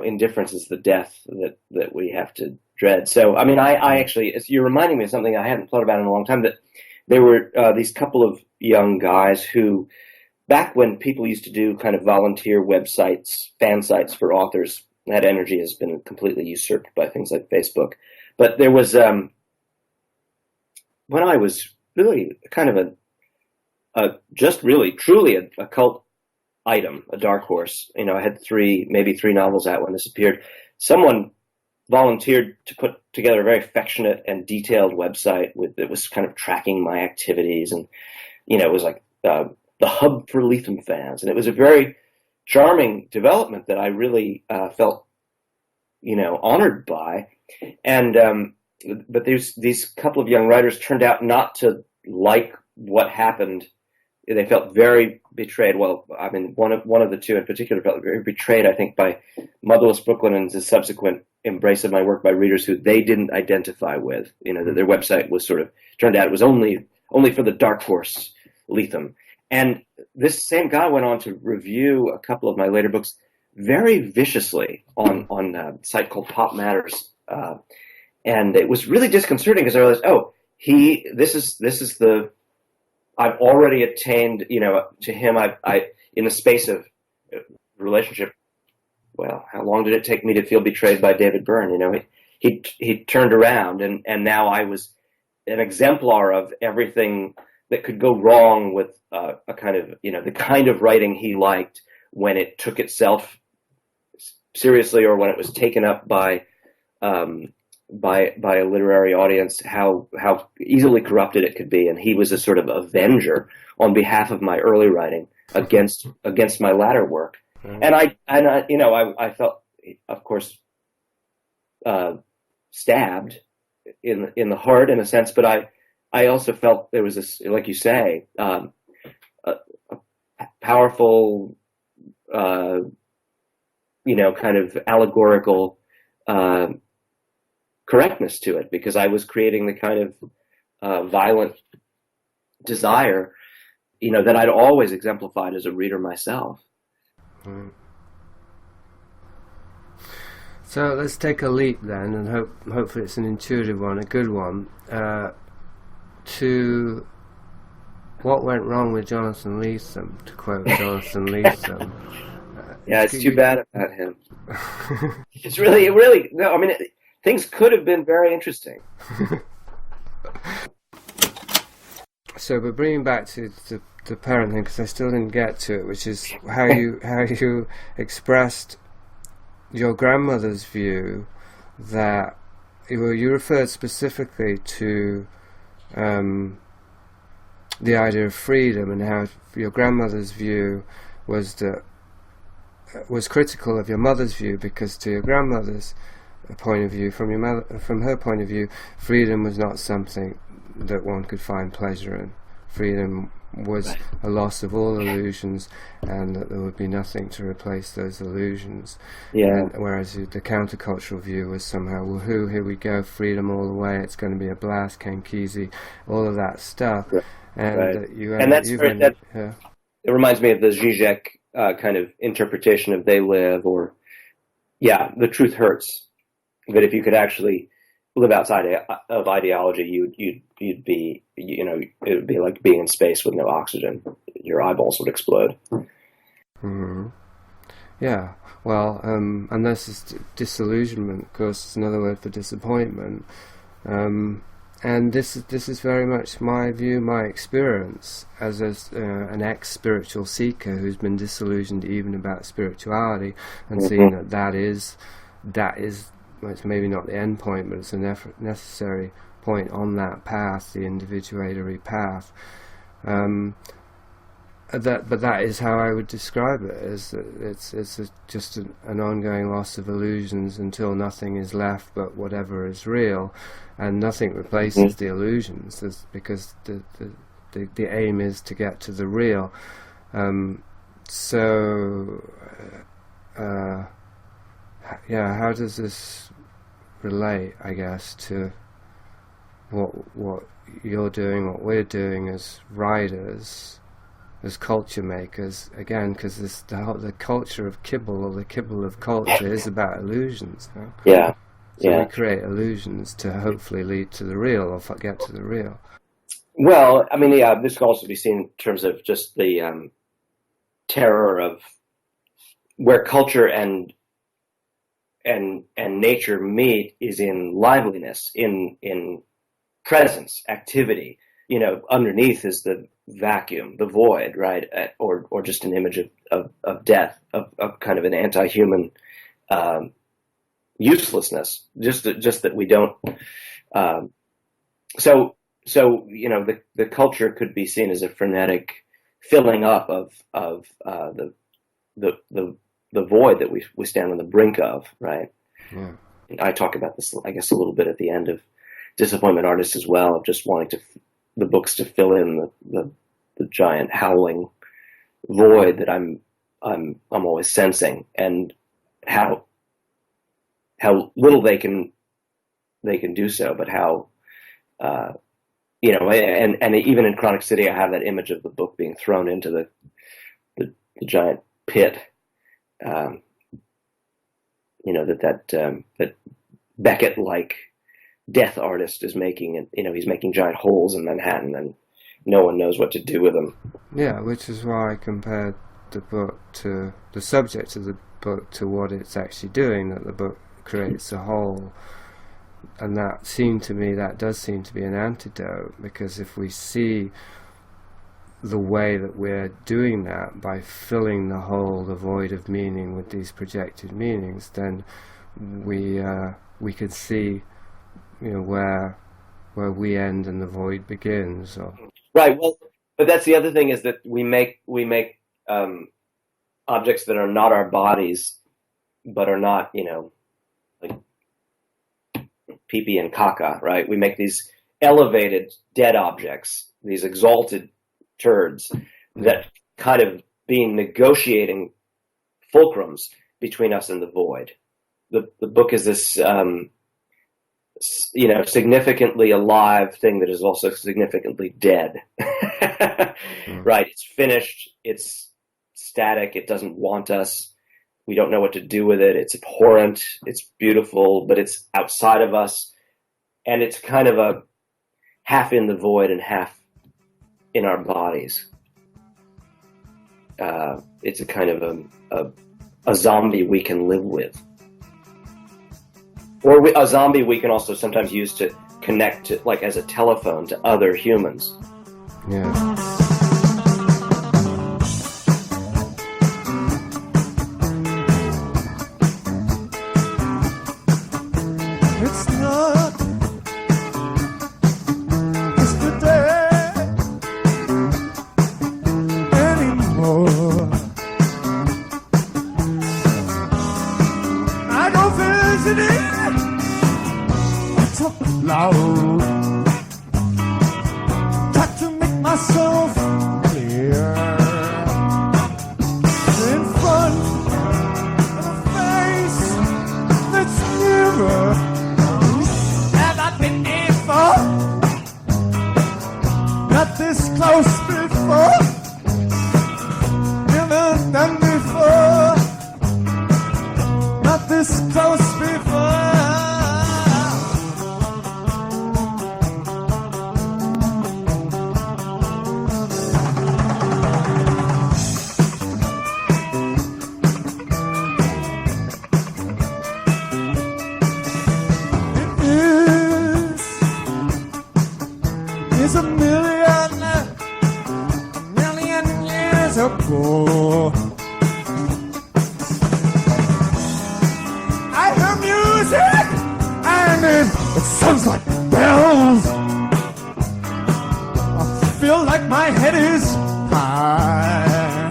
Indifference is the death that we have to dread. So, I mean, I actually, you're reminding me of something I hadn't thought about in a long time, that there were these couple of young guys who, back when people used to do kind of volunteer websites, fan sites for authors, that energy has been completely usurped by things like Facebook. But there was, when I was really kind of truly a cult item, a dark horse. I had maybe three novels out when this appeared. Someone volunteered to put together a very affectionate and detailed website that was kind of tracking my activities, and it was like the hub for Lethem fans, and it was a very charming development that I really felt honored by. And but these couple of young writers turned out not to like what happened. They felt very betrayed. Well, I mean, one of the two in particular felt very betrayed, I think, by Motherless Brooklyn and the subsequent embrace of my work by readers who they didn't identify with. That their website was turned out it was only for the dark horse Lethem. And this same guy went on to review a couple of my later books very viciously on a site called Pop Matters, and it was really disconcerting because I realized, this is the I've already attained, to him, I in the space of relationship. Well, how long did it take me to feel betrayed by David Byrne? He turned around, and now I was an exemplar of everything that could go wrong with a kind of, the kind of writing he liked when it took itself seriously, or when it was taken up by a literary audience, how easily corrupted it could be. And he was a sort of avenger on behalf of my early writing against my latter work. Mm-hmm. And I felt, of course, stabbed in the heart in a sense, but I also felt there was this, like you say, a powerful, kind of allegorical correctness to it, because I was creating the kind of violent desire, that I'd always exemplified as a reader myself. Mm. So let's take a leap then, and hopefully it's an intuitive one, a good one, to what went wrong with Jonathan Lethem, to quote Jonathan Lethem. Yeah, it's too bad about him. It's really, no, I mean, things could have been very interesting. So, but bringing back to the parent thing, because I still didn't get to it, which is how you expressed your grandmother's view that you referred specifically to the idea of freedom, and how your grandmother's view was critical of your mother's view, because to your grandmother's point of view, from her point of view, freedom was not something that one could find pleasure in. Freedom was Right. a loss of all illusions, and that there would be nothing to replace those illusions. Yeah. And whereas the countercultural view was somehow, woohoo, here we go, freedom all the way, it's going to be a blast, Ken Kesey, all of that stuff. Right. And Right. you And that's very- that- yeah. It reminds me of the Zizek kind of interpretation of They Live, or, yeah, the truth hurts. That if you could actually live outside of ideology, you'd be, you know, it would be like being in space with no oxygen. Your eyeballs would explode. Hmm. Yeah, well, and this is disillusionment, of course, is another word for disappointment. And this is very much my view, my experience as an ex-spiritual seeker who's been disillusioned even about spirituality, and seeing that is, well, it's maybe not the end point, but it's a necessary point on that path, the individuatory path. But that is how I would describe it. Is that it's just an ongoing loss of illusions until nothing is left but whatever is real, and nothing replaces the illusions. Because the aim is to get to the real. Yeah, how does this relate, I guess, to what you're doing, what we're doing as writers, as culture makers, again, because the culture of kibble, or the kibble of culture, is about illusions. No? Yeah. So Yeah. we create illusions to hopefully lead to the real, or get to the real. Well, I mean, yeah, this can also be seen in terms of just the terror of where culture and nature meet is in liveliness, in presence, activity. You know, underneath is the vacuum, the void, right? Or just an image of death, of kind of an anti-human uselessness. Just that we don't. So you know, the culture could be seen as a frenetic filling up of the void that we stand on the brink of, right? Yeah. And I talk about this, I guess, a little bit at the end of Disappointment Artist as well, of just wanting the books to fill in the giant howling void that I'm always sensing, and how little they can do so, but how you know, and even in Chronic City, I have that image of the book being thrown into the giant pit. You know, that Beckett-like death artist is making, and you know, he's making giant holes in Manhattan, and no one knows what to do with them. Yeah, which is why I compared the book to the subject of the book to what it's actually doing. That the book creates a whole, and that does seem to be an antidote, because if we see the way that we're doing that by filling the hole, the void of meaning, with these projected meanings, then we can see, you know, where we end and the void begins. Or Right. Well, but that's the other thing, is that we make objects that are not our bodies, but are not, you know, like pee-pee and caca, right? We make these elevated dead objects, these exalted turds that kind of being negotiating fulcrums between us and the void. The book is this, you know, significantly alive thing that is also significantly dead. Right? It's finished. It's static. It doesn't want us. We don't know what to do with it. It's abhorrent. It's beautiful, but it's outside of us. And it's kind of a half in the void and half in our bodies. It's a kind of a zombie we can live with. Or a zombie we can also sometimes use to connect to, like as a telephone, to other humans. yeah. It's not yesterday anymore. I go visiting, I talk loud. myself clear in front of a face that's nearer. Have I been before? Not this close before. Never done before. Not this close before. Is a million years ago. I hear music and it sounds like bells. I feel like my head is high.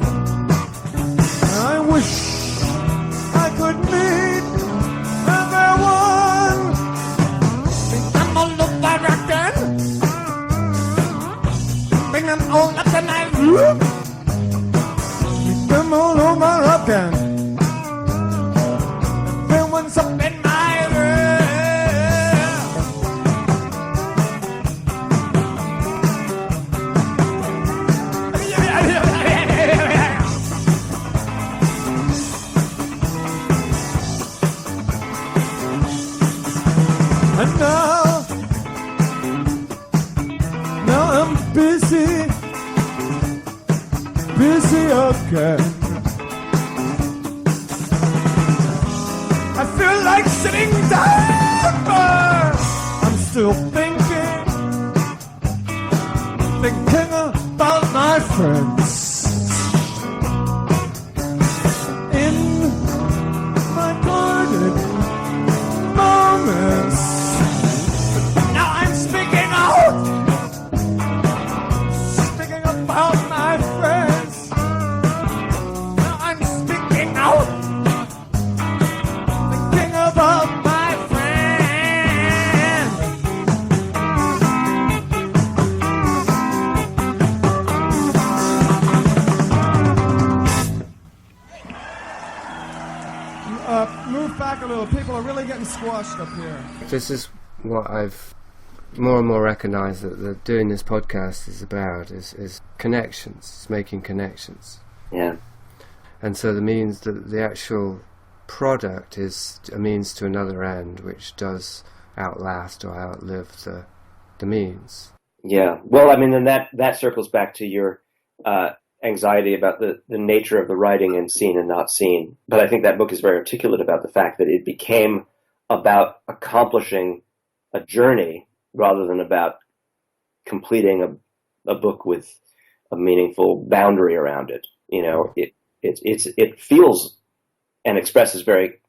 I wish I could meet everyone. I'm all over again. Bring them all up to my room. Bring them all over again. Everyone's up in my room. And now I'm busy again. I feel like sitting down, but I'm still thinking about my friends. In my guarded moments. Now I'm speaking out. Speaking about my friends. Now I'm speaking out. Thinking about my friends. Move back a little. People are really getting squashed up here. This is what I've more and more recognised that doing this podcast is about, is connections. It's making connections. Yeah. And so the actual product is a means to another end, which does outlast or outlive the means. Yeah. Well, I mean, then that circles back to your anxiety about the nature of the writing and seen and not seen. But I think that book is very articulate about the fact that it became about accomplishing a journey rather than about completing a book with a meaningful boundary around it. You know, it feels and expresses very,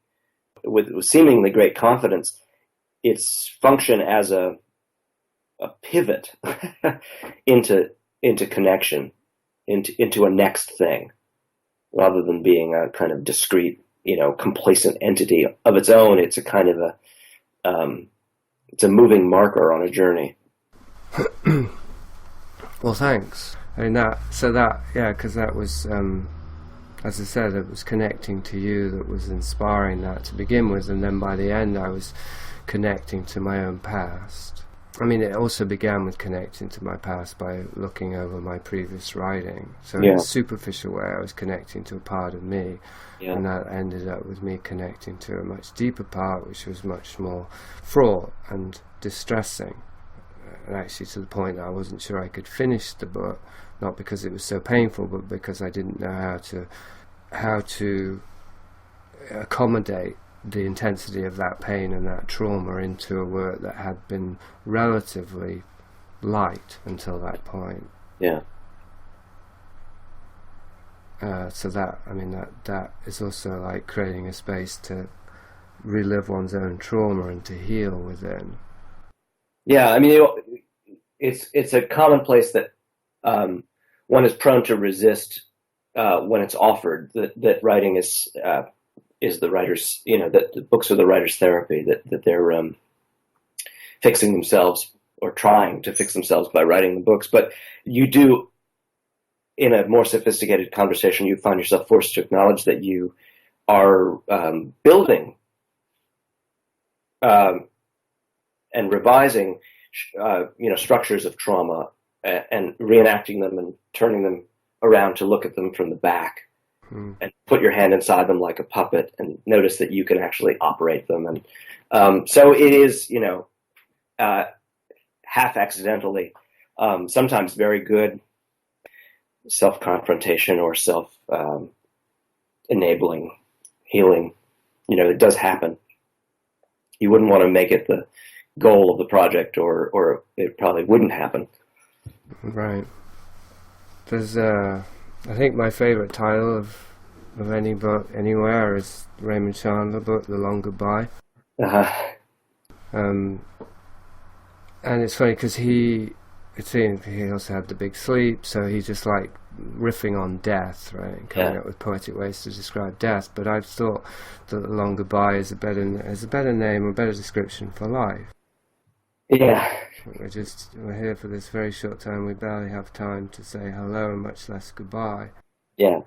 with seemingly great confidence, its function as a pivot into connection, into a next thing, rather than being a kind of discrete, complacent entity of its own. It's a kind of it's a moving marker on a journey. Well, thanks. I mean because that was, as I said, it was connecting to you that was inspiring that to begin with, and then by the end I was connecting to my own past. I mean, it also began with connecting to my past by looking over my previous writing. So in a superficial way, I was connecting to a part of me, and that ended up with me connecting to a much deeper part, which was much more fraught and distressing. And actually to the point that I wasn't sure I could finish the book, not because it was so painful, but because I didn't know how to accommodate the intensity of that pain and that trauma into a work that had been relatively light until that point. Yeah. So that is also like creating a space to relive one's own trauma and to heal within. Yeah, I mean, it's a commonplace that one is prone to resist when it's offered. That writing is the writer's, that the books are the writer's therapy. That they're fixing themselves or trying to fix themselves by writing the books. But you do, in a more sophisticated conversation, you find yourself forced to acknowledge that you are building and revising, structures of trauma and reenacting them and turning them around to look at them from the back and put your hand inside them like a puppet and notice that you can actually operate them. And so it is, half accidentally, sometimes very good self-confrontation or self-enabling healing. It does happen. You wouldn't want to make it the goal of the project, or it probably wouldn't happen. Right. There's, I think my favorite title of any book anywhere is Raymond Chandler book, The Long Goodbye. And it's funny because he also had the big sleep, so he's just like riffing on death, right? Coming up with poetic ways to describe death. But I thought that The Long Goodbye is a better name or better description for life. Yeah. We're here for this very short time. We barely have time to say hello and much less goodbye. Yeah.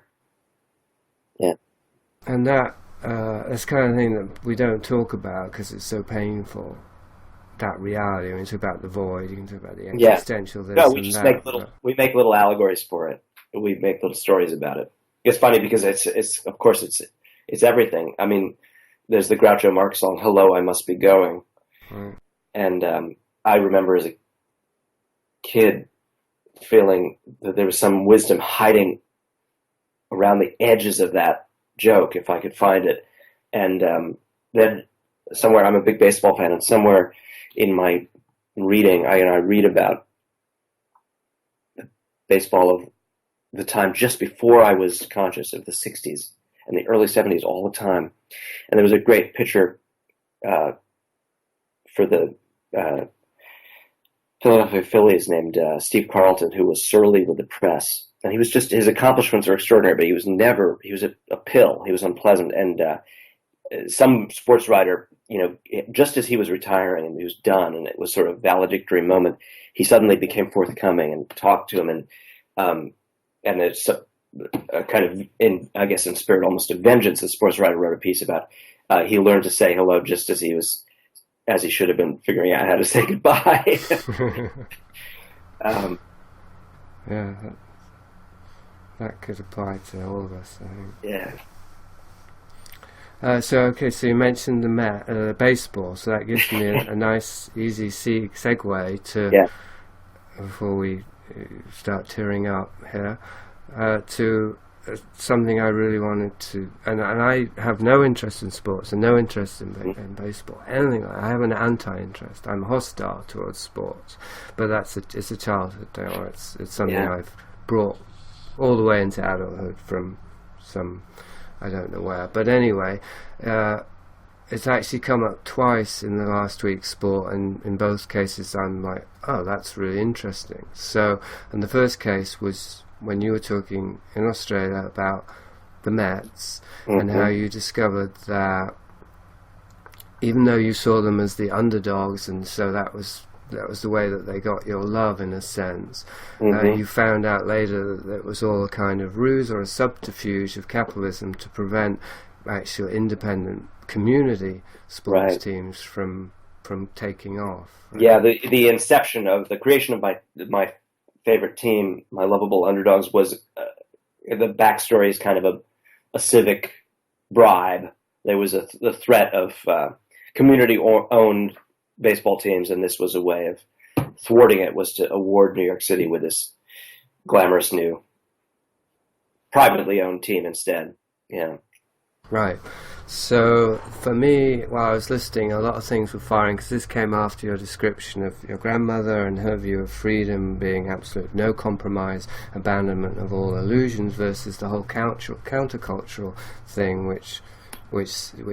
Yeah. And that's the kind of thing that we don't talk about because it's so painful. That reality. I mean, you talk about the void. You can talk about the existential this no, we and just that. we make little allegories for it. We make little stories about it. It's funny because it's of course it's everything. I mean, there's the Groucho Marx song "Hello, I Must Be Going," and I remember as a kid feeling that there was some wisdom hiding around the edges of that joke if I could find it. And then somewhere, I'm a big baseball fan, and somewhere in my reading, I read about the baseball of the time just before I was conscious, of the 60s and the early 70s all the time. And there was a great pitcher for the Philadelphia Phillies named Steve Carlton, who was surly with the press. And he was his accomplishments are extraordinary, but he was a pill. He was unpleasant. And some sports writer, just as he was retiring and he was done, and it was sort of a valedictory moment, he suddenly became forthcoming and talked to him, and it's a kind of, in spirit almost of vengeance, the sports writer wrote a piece about he learned to say hello just as he should have been figuring out how to say goodbye. Yeah, that could apply to all of us, I think. Yeah. So you mentioned the baseball, so that gives me a nice, easy segue to, before we start tearing up here, to something I really wanted to, and I have no interest in sports and no interest in baseball, anything like that. I have an anti-interest. I'm hostile towards sports, but it's a childhood thing, or it's something I've brought all the way into adulthood from some, I don't know where, but anyway, it's actually come up twice in the last week's sport, and in both cases I'm like, oh, that's really interesting. So, and the first case was when you were talking in Australia about the Mets, and how you discovered that even though you saw them as the underdogs, and so that was the way that they got your love in a sense, you found out later that it was all a kind of ruse or a subterfuge of capitalism to prevent actual independent community sports teams from taking off. Right? Yeah, the inception of the creation of my favorite team, my lovable underdogs, was the backstory is kind of a civic bribe. There was the threat of community-owned baseball teams, and this was a way of thwarting it, was to award New York City with this glamorous new privately owned team instead. Yeah. Right. So for me, while I was listening, a lot of things were firing, because this came after your description of your grandmother and her view of freedom being absolute, no compromise, abandonment of all illusions, versus the whole countercultural thing, which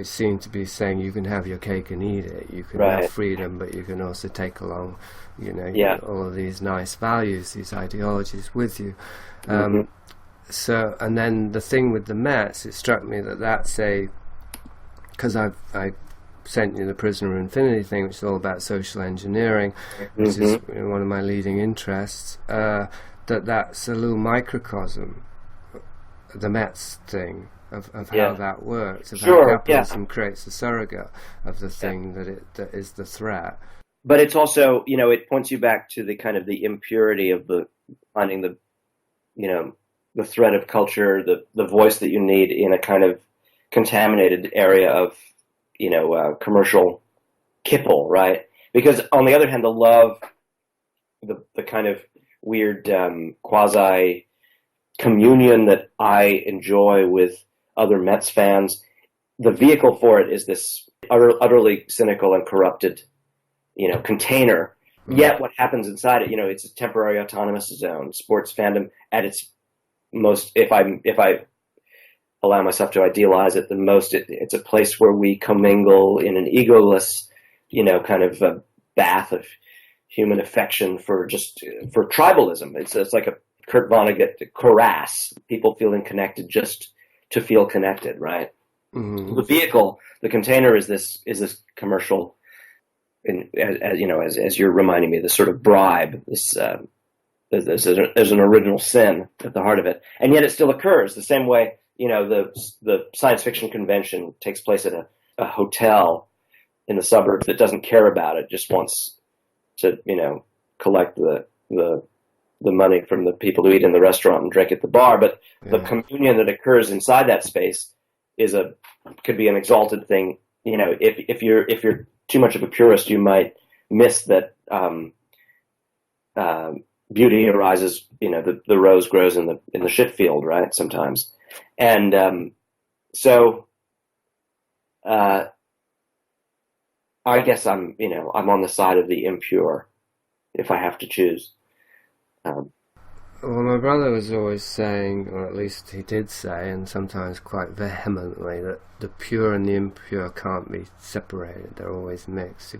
seemed to be saying you can have your cake and eat it. You can have freedom, but you can also take along, all of these nice values, these ideologies with you. So, and then the thing with the Mets, it struck me that that's because I sent you the Prisoner of Infinity thing, which is all about social engineering, which is one of my leading interests, that's a little microcosm, the Mets thing, of how that works, of how capitalism creates a surrogate of the thing that is the threat. But it's also, it points you back to the kind of the impurity of finding the thread of culture, the voice that you need in a kind of contaminated area of, commercial kipple, right? Because on the other hand, the love, the kind of weird quasi communion that I enjoy with other Mets fans, the vehicle for it is this utterly cynical and corrupted, container. Yet what happens inside it, it's a temporary autonomous zone. Sports fandom at its most, if I allow myself to idealize it, it's a place where we commingle in an egoless, kind of a bath of human affection for tribalism. It's like a Kurt Vonnegut chorus, people feeling connected just to feel connected, right? Mm-hmm. The vehicle, the container, is this commercial, as you're reminding me, this sort of bribe, this there's an original sin at the heart of it, and yet it still occurs the same way. The science fiction convention takes place at a hotel in the suburbs that doesn't care about it, just wants to collect the money from the people who eat in the restaurant and drink at the bar. But the communion that occurs inside that space could be an exalted thing. If you're too much of a purist, you might miss that beauty arises. The rose grows in the shit field, right? Sometimes, and so I guess I'm on the side of the impure, if I have to choose. Well, my brother was always saying, or at least he did say, and sometimes quite vehemently, that the pure and the impure can't be separated. They're always mixed.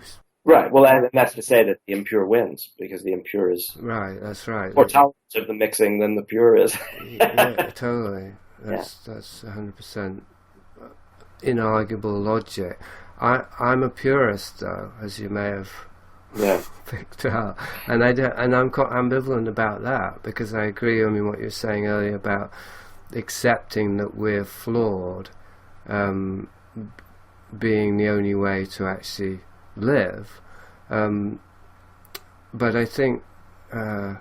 Right. Well, and that's to say that the impure wins, because the impure is right. That's right. More tolerant of the mixing than the pure is. Yeah, totally. That's 100% inarguable logic. I'm a purist, though, as you may have picked out, and I'm ambivalent about that, because I agree. I mean, what you were saying earlier about accepting that we're flawed, being the only way to actually live, but I think that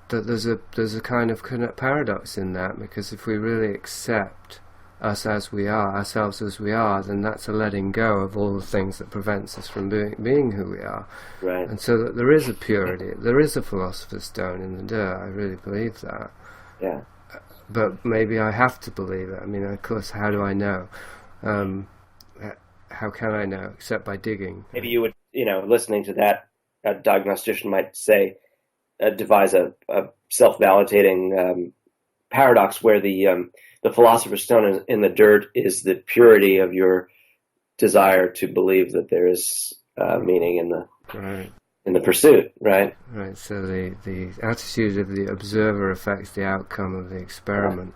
there's a kind of paradox in that, because if we really accept us as we are, ourselves as we are, then that's a letting go of all the things that prevents us from being who we are. Right. And so that there is a purity, there is a philosopher's stone in the dirt. I really believe that. Yeah. But maybe I have to believe it. I mean, of course, how do I know? How can I know except by digging? Maybe you would, listening to that, a diagnostician might say, devise a self-validating paradox where the philosopher's stone in the dirt is the purity of your desire to believe that there is meaning in the pursuit, right? Right. So the attitude of the observer affects the outcome of the experiment.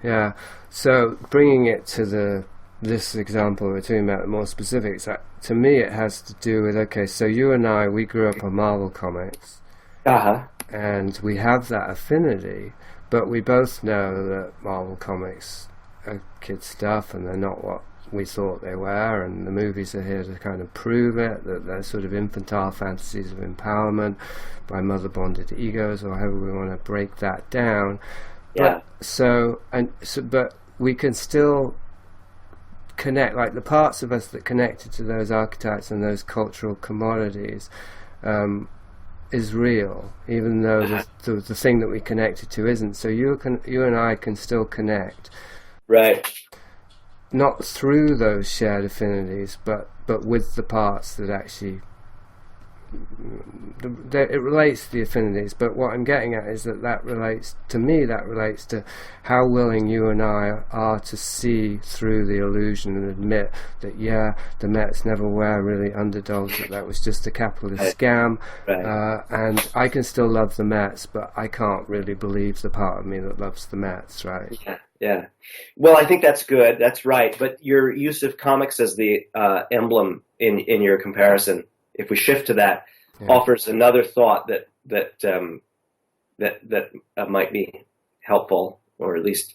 Right. Yeah. So bringing it to this example we're talking about, the more specifics, to me it has to do with, okay, so you and I, we grew up on Marvel Comics. Uh-huh. And we have that affinity, but we both know that Marvel Comics are kid stuff and they're not what we thought they were, and the movies are here to kind of prove it, that they're sort of infantile fantasies of empowerment by mother-bonded egos, or however we want to break that down. Yeah. But we can still connect, like the parts of us that connected to those archetypes and those cultural commodities is real, even though the thing that we connected to isn't. So you and I can still connect, right? Not through those shared affinities, but with the parts that actually it relates to the affinities. But what I'm getting at is that relates to how willing you and I are to see through the illusion and admit that the Mets never were really underdogs, that was just a capitalist scam, and I can still love the Mets, but I can't really believe the part of me that loves the Mets, right? Yeah. Well, I think that's good. That's right. But your use of comics as the emblem in your comparison, if we shift to that, offers another thought that might be helpful, or at least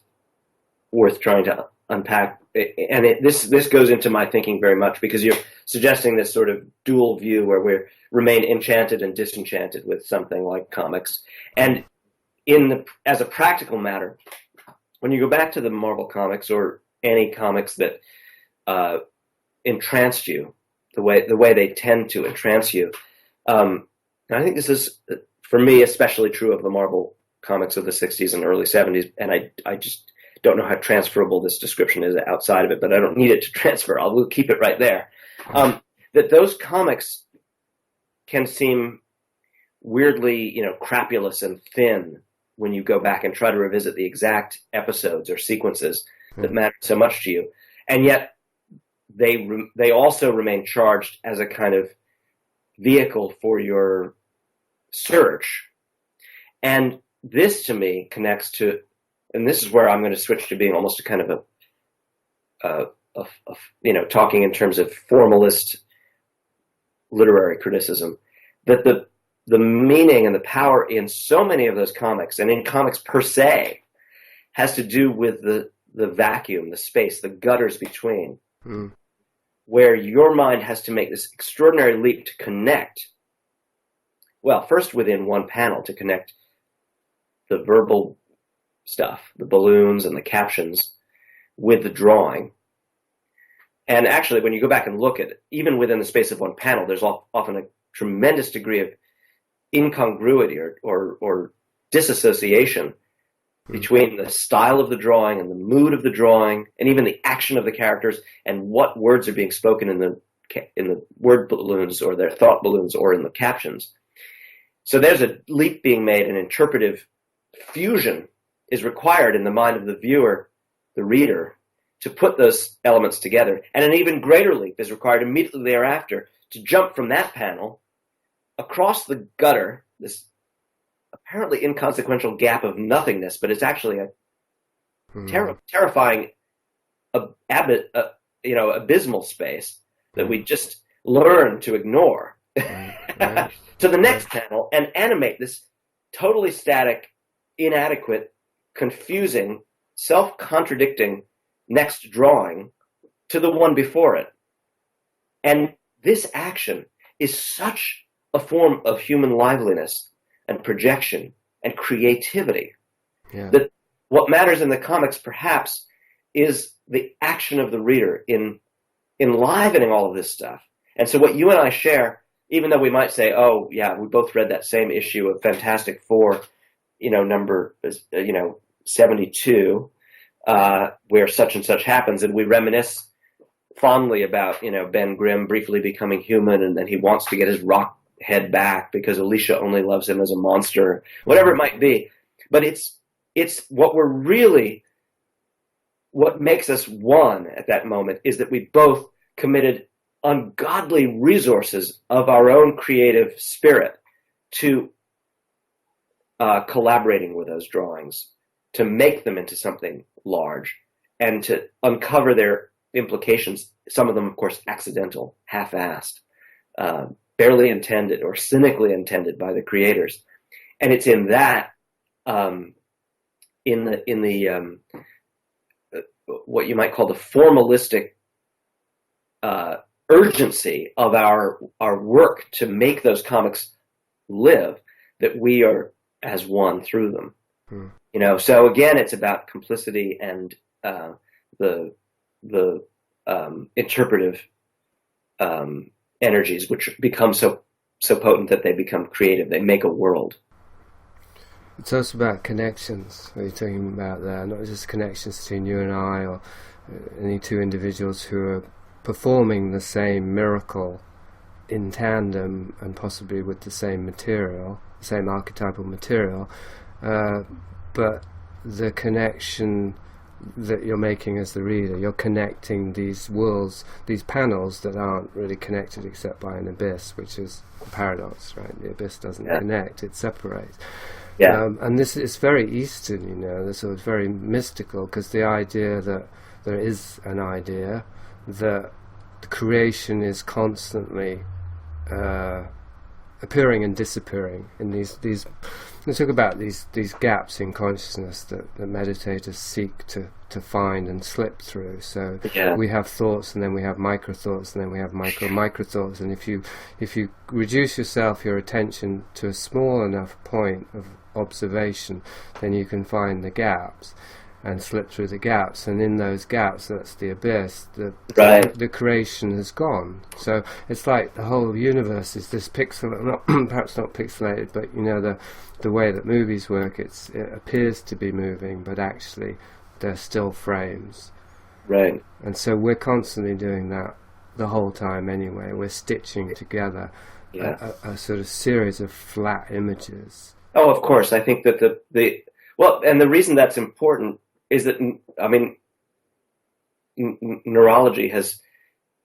worth trying to unpack. And this goes into my thinking very much, because you're suggesting this sort of dual view where we remain enchanted and disenchanted with something like comics. And as a practical matter, when you go back to the Marvel comics or any comics that entranced you, the way they tend to entrance you, and I think this is, for me, especially true of the Marvel comics of the 60s and early 70s, and I just don't know how transferable this description is outside of it, but I don't need it to transfer. We'll keep it right there. That those comics can seem weirdly, crapulous and thin when you go back and try to revisit the exact episodes or sequences that matter so much to you. And yet they also remain charged as a kind of vehicle for your search. And this, to me, connects to, and this is where I'm going to switch to being almost a kind of talking in terms of formalist literary criticism, that the meaning and the power in so many of those comics, and in comics per se, has to do with the vacuum, the space, the gutters between, where your mind has to make this extraordinary leap to connect, well, first within one panel, to connect the verbal stuff, the balloons and the captions, with the drawing. And actually, when you go back and look at it, even within the space of one panel, there's often a tremendous degree of incongruity or disassociation between the style of the drawing and the mood of the drawing, and even the action of the characters, and what words are being spoken in the word balloons or their thought balloons or in the captions. So there's a leap being made, an interpretive fusion is required in the mind of the viewer, the reader, to put those elements together. And an even greater leap is required immediately thereafter to jump from that panel across the gutter, this apparently inconsequential gap of nothingness, but it's actually a terrifying, abysmal space that we just learn to ignore, to the next panel and animate this totally static, inadequate, confusing, self-contradicting next drawing to the one before it. And this action is such a form of human liveliness and projection and creativity that what matters in the comics perhaps is the action of the reader in enlivening all of this stuff. And so what you and I share, even though we might say, oh yeah, we both read that same issue of Fantastic Four, number 72, where such and such happens, and we reminisce fondly about Ben Grimm briefly becoming human, and then he wants to get his rock head back because Alicia only loves him as a monster, whatever it might be. But it's what makes us one at that moment is that we both committed ungodly resources of our own creative spirit to collaborating with those drawings, to make them into something large, and to uncover their implications, some of them, of course, accidental, half-assed, barely intended or cynically intended by the creators. And it's in that, in the what you might call the formalistic urgency of our work to make those comics live, that we are as one through them. So again, it's about complicity and the interpretive energies, which become so potent that they become creative. They make a world. It's also about connections. What you're talking about there, not just connections between you and I, or any two individuals who are performing the same miracle in tandem and possibly with the same material, the same archetypal material, but the connection that you're making as the reader, you're connecting these worlds, these panels that aren't really connected except by an abyss, which is a paradox, right? The abyss doesn't connect, it separates. Yeah. And this is very Eastern, you know, this sort of very mystical, because the idea that there is an idea, that the creation is constantly appearing and disappearing in these. Let's talk about these gaps in consciousness that meditators seek to find and slip through. So we have thoughts, and then we have micro thoughts, and then we have micro thoughts. And if you reduce your attention to a small enough point of observation, then you can find the gaps and slip through the gaps, and in those gaps, that's the abyss, the creation has gone. So it's like the whole universe is this pixel, perhaps not pixelated, but you know, the way that movies work, it appears to be moving, but actually they're still frames. Right. And so we're constantly doing that the whole time anyway. We're stitching together a sort of series of flat images. Oh, of course. I think that and the reason that's important is that, I mean, neurology has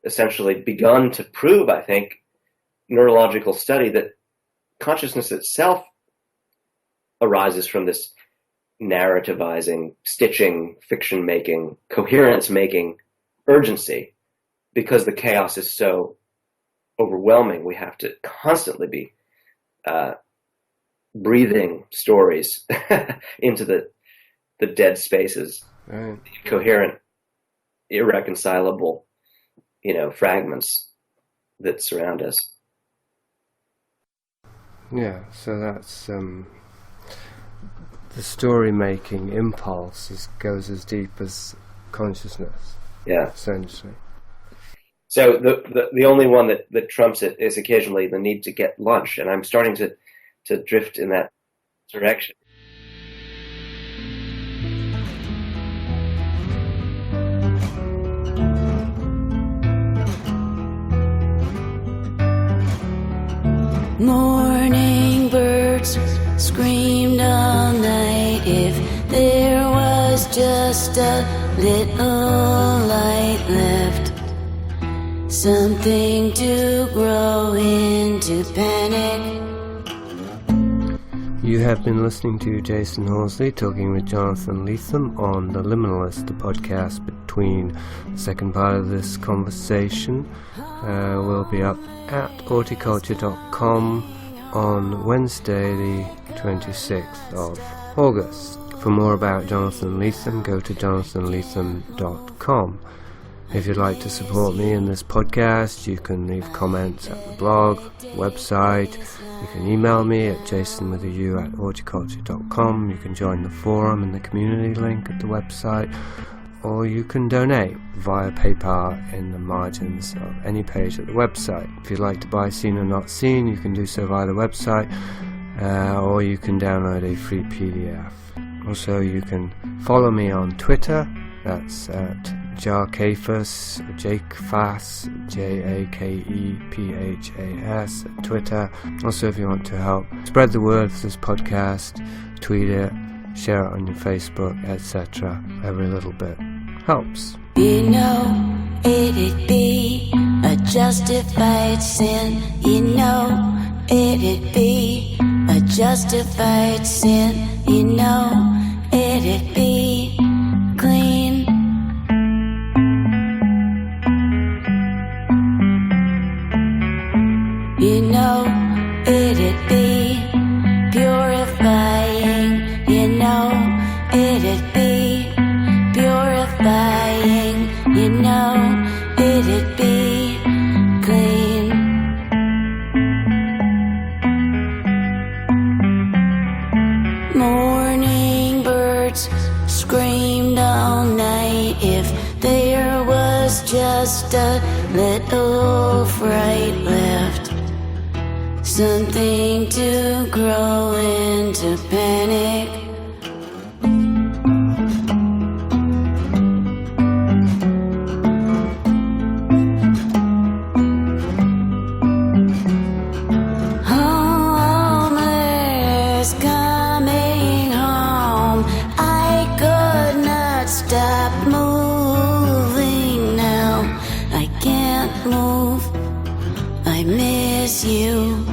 essentially begun to prove, I think, neurological study, that consciousness itself arises from this narrativizing, stitching, fiction-making, coherence-making urgency, because the chaos is so overwhelming. We have to constantly be breathing stories into the dead spaces, Right. coherent, irreconcilable, fragments that surround us. Yeah, so that's the story-making impulse goes as deep as consciousness. Yeah, essentially. So the only one that trumps it is occasionally the need to get lunch, and I'm starting to drift in that direction. Morning birds screamed all night. If there was just a little light left, something to grow into panic. You have been listening to Jason Horsley talking with Jonathan Lethem on The Liminalist, the podcast between the second part of this conversation. Will be up at horticulture.com on Wednesday the 26th of August. For more about Jonathan Lethem, go to jonathanlethem.com. If you'd like to support me in this podcast, you can leave comments at the blog, website. You can email me at jason@horticulture.com. You can join the forum and the community link at the website, or you can donate via PayPal in the margins of any page at the website. If you'd like to buy Seen or Not Seen, you can do so via the website, or you can download a free PDF. Also, you can follow me on Twitter. That's at Jakefas, Jakefas, Jakephas at Twitter. Also, if you want to help spread the word of this podcast, tweet it, share it on your Facebook, etc. Every little bit helps. You know, it'd be a justified sin. You know, it'd be a justified sin. You know, it'd be clean. You know, it'd be purifying. You know, it'd be purifying. You know, it'd be clean. Morning birds screamed all night. If there was just a little fright left, something to grow into panic. Homeless coming home. I could not stop moving now. I can't move. I miss you.